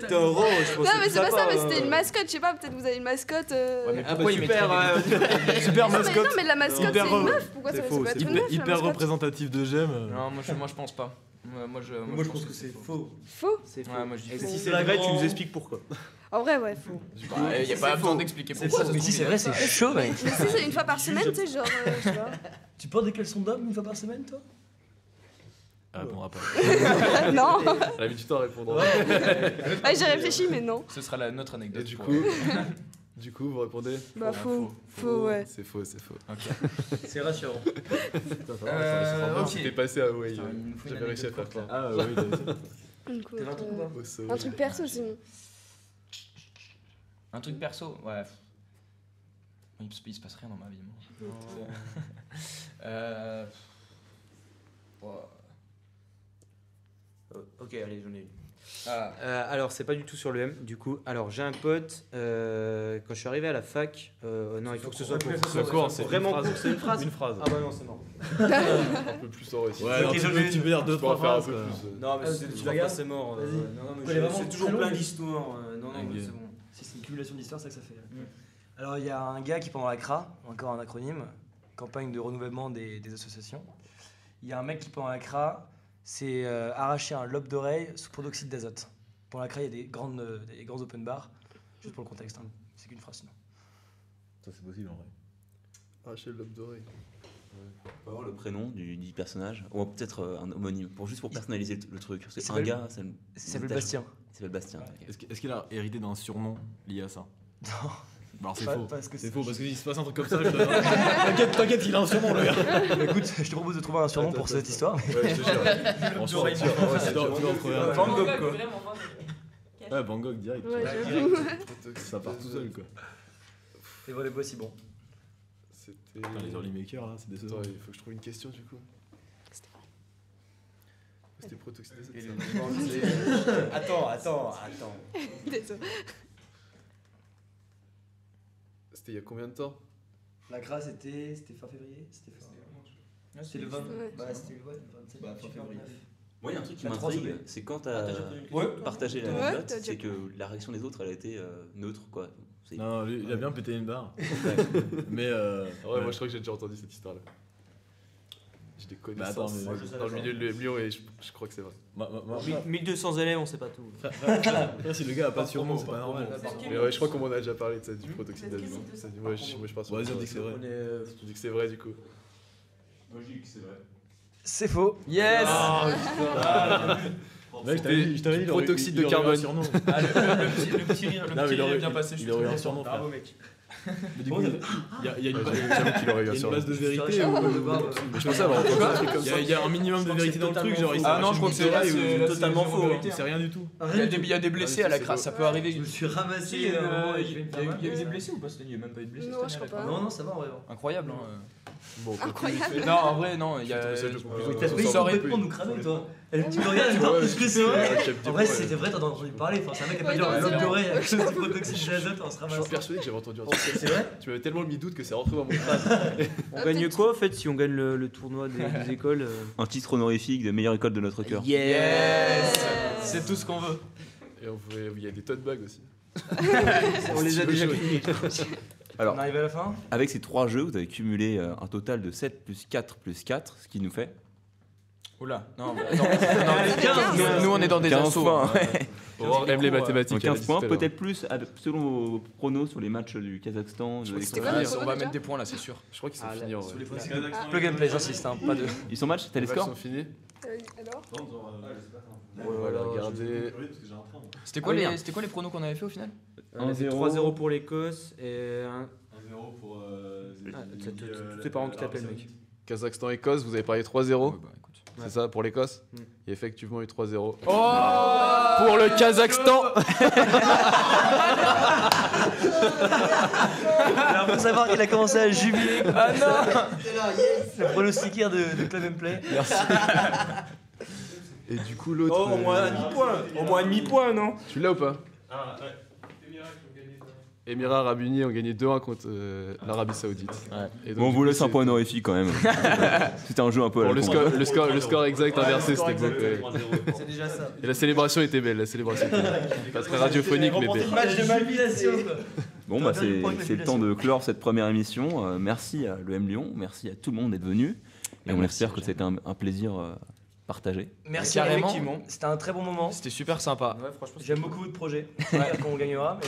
T'es un rose, je pense. Non, mais c'est pas ça, mais hein. c'était une mascotte. Je sais pas, peut-être vous avez une mascotte. Ah bah super. Super Non, mascotte. mais la mascotte, Hyper c'est une re- meuf. Pourquoi c'est ça faux, peut être c'est une meuf? la Hyper mascotte représentatif de Gem. Non, moi je pense pas. Moi je pense que c'est faux. Faux. C'est faux. Ouais, moi je dis Et faux. si c'est vrai, tu nous expliques pourquoi. En vrai, ouais, faux. Il y a pas besoin d'expliquer pourquoi. ça se Mais si trouve, c'est vrai, c'est chaud, mec. Mais si c'est une fois par semaine, tu sais, genre, je sais pas. Tu portes des caleçons d'homme une fois par semaine, toi? Elle répondra pas. Non. Elle a mis du temps à répondre. Ouais, j'ai réfléchi, mais non. Ce sera notre anecdote. Et du pour- coup, vous répondez? Bah, faux. Faux, ouais. C'est faux, c'est faux. C'est rassurant. Ok. C'était passé à Hawaï. Putain, il nous faut une J'avais réussi à faire anecdote ça. courte, Ah oui, Une quoi, T'avais un truc ou pas Au saut. un truc perso, sinon. Un truc perso, ouais. Il se passe rien dans ma vie. Moi. Ok, allez, j'en ai une. Alors, c'est pas du tout sur le M, du coup. Alors, j'ai un pote, quand je suis arrivé à la fac, non, il faut que ce soit court, c'est vraiment une phrase. court, c'est une phrase. Une phrase. Ah bah non, c'est mort. Un peu plus en récit. Ouais, alors, tu peux dire deux, Tu peux en trois faire un phrases. peu plus. Non, mais tu c'est la gardes c'est mort. Vas-y. Non, mais Elle est vraiment c'est toujours très plein longue. d'histoires. Non, Ok. mais c'est bon. Si c'est une cumulation d'histoires, c'est ça que ça fait. Alors, il y a un gars qui, pendant la CRA, encore un acronyme, campagne de renouvellement des associations, il y a un mec qui, pendant la CRA, s'est arraché un lobe d'oreille sous protoxyde d'azote. Pendant la CRA, il y a des grands open bars, juste pour le contexte, hein. C'est qu'une phrase sinon. Ça, c'est possible en vrai. Arracher le lobe d'oreille. On peut avoir le prénom du personnage, ou peut-être un homonyme, juste pour personnaliser le truc. Parce que Il un gars, ça Il s'appelle Bastien. Il s'appelle Bastien. Ok. Est-ce qu'il a hérité d'un surnom lié à ça? Non. Alors c'est Pas- faux. parce que C'est c'est- faux parce qu'il se passe un truc comme ça. T'inquiète, il a un surnom le gars. Bah, écoute, je te propose de trouver un surnom pour cette histoire. Ouais, je te jure. Franchement, Ouais, tu dois en trouver un. Van Gogh, quoi. Ouais, Van Gogh direct. Ouais, j'avoue. Ça part tout seul quoi. Et voilà, voici bon. C'était. Putain, les early makers là, c'est décevant. Attends, il faut que je trouve une question du coup. C'était protoxyde d'azote. Attends. Désolé. C'était il y a combien de temps? La CRA, c'était fin février. C'était le 20. Ouais. Bah, c'était le 27 février. Moi, il y a un truc qui T'as trois m'intrigue, secondes. c'est quand t'as partagé Ouais, l'anecdote, t'as c'est déjà- que la réaction des autres, elle a été neutre, quoi. C'est- Non, lui, il a bien pété une barre. Mais Ouais, moi je crois que j'ai déjà entendu cette histoire là. J'ai des connaissances Bah, attends, mais- dans le milieu de l'Emlyon et je crois que c'est vrai. 1200 élèves, on sait pas tout. Après, si le gars a pas de surnom, c'est pas normal. Mais ouais, je crois qu'on m'en a déjà parlé de ça, du protoxyde d'azote. Moi je pense Vas-y, on dit que c'est vrai. Tu dis que c'est vrai du coup. Moi, je dis que c'est vrai. C'est faux. Yes. Mec, je t'avais dit, protoxyde de il aurait eu un carbone. surnom. Ah, le petit rire Non, mais il aurait est bien passé. il aurait eu un surnom. Bravo, mec. Mais du coup, il y a une J'avoue qu'il aurait eu un base de vérité Je ou Mais je pensais avoir entendu un truc comme ça. il y a un minimum de vérité dans le truc, genre il Ah non, je crois que c'est totalement faux. C'est rien du tout. Il y a des blessés à la crasse, ça peut arriver. Je me suis ramassé. Si, il y a eu des blessés ou pas cette année? Il n'y a même pas eu de blessés. Non, cette je année, crois à la pas. Crase. Non, ça va en vrai. Incroyable. Bon, Incroyable. Non, en vrai, non. Il y a. Je trouve ça T'as Ça payé aurait complètement nous cramer, toi. Tu me regardes, tu vois, est-ce que c'est vrai? En vrai, si c'était vrai, t'en as entendu parler. Enfin, c'est un mec qui a pas dit Ouais, un non, lobe c'est d'oreille vrai. avec du protoxyde d'azote, on se Je ramasse. suis persuadé que j'avais entendu un truc. C'est vrai? Tu m'avais tellement mis doute que c'est rentré dans mon crâne. On gagne quoi en fait si on gagne le tournoi des écoles Un titre honorifique de meilleure école de notre cœur. Yes. C'est tout ce qu'on veut. Et il y a des tote bags aussi. On les a déjà gagnés. Alors, On arrive à la fin? avec ces 3 jeux, vous avez cumulé un total de 7 plus 4 plus 4, ce qui nous fait Oula. Non, mais attends. Nous, on est dans des 15 assos. points. On aime les mathématiques. Donc 15 points, peut-être plus selon vos pronos sur les matchs du Kazakhstan. de C'était l'extérieur. quoi le On score va déjà mettre des points là, c'est sûr. Je crois qu'ils sont finis en vrai. Plug and play, j'insiste, hein, pas de. Ils sont matchs, t'as les Les matchs scores sont finis. Alors On va la regarder. C'était quoi les pronos qu'on avait fait au final? On a fait 3-0 pour l'Écosse et 1-0 pour. tous tes parents qui t'appellent, mec. Kazakhstan-Écosse, vous avez parié 3-0. Ouais, bah, écoute. C'est ça pour l'Écosse? Mm. Il y a effectivement eu 3-0. Oh. Pour le Kazakhstan. Alors, faut savoir qu'il a commencé à jubiler. Ah non. Le pronostiquaire de Club and Play. Et du coup, l'autre. Oh, au moins un demi-point. Au moins un demi-point, non? Tu l'as ou pas? Émirats Arabes Unis ont gagné 2-1 contre l'Arabie Saoudite. Et donc, Bon, on du vous coup, laisse un c'est- point honorifique quand même. C'était un jeu un peu à Bon, la con. le score exact inversé, c'était beau. Ouais. C'est déjà ça. Et la célébration était belle, Pas très radiophonique, mais belle. Match de malvination, quoi. Bon, bah, c'est le temps de clore cette première émission. Merci à l'EM Lyon, merci à tout le monde d'être venu. Et on espère que c'était un plaisir partagé. Merci, Carrément. effectivement. C'était un très bon moment. C'était super sympa. Ouais, franchement, J'aime beaucoup votre projet. J'espère qu'on gagnera, mais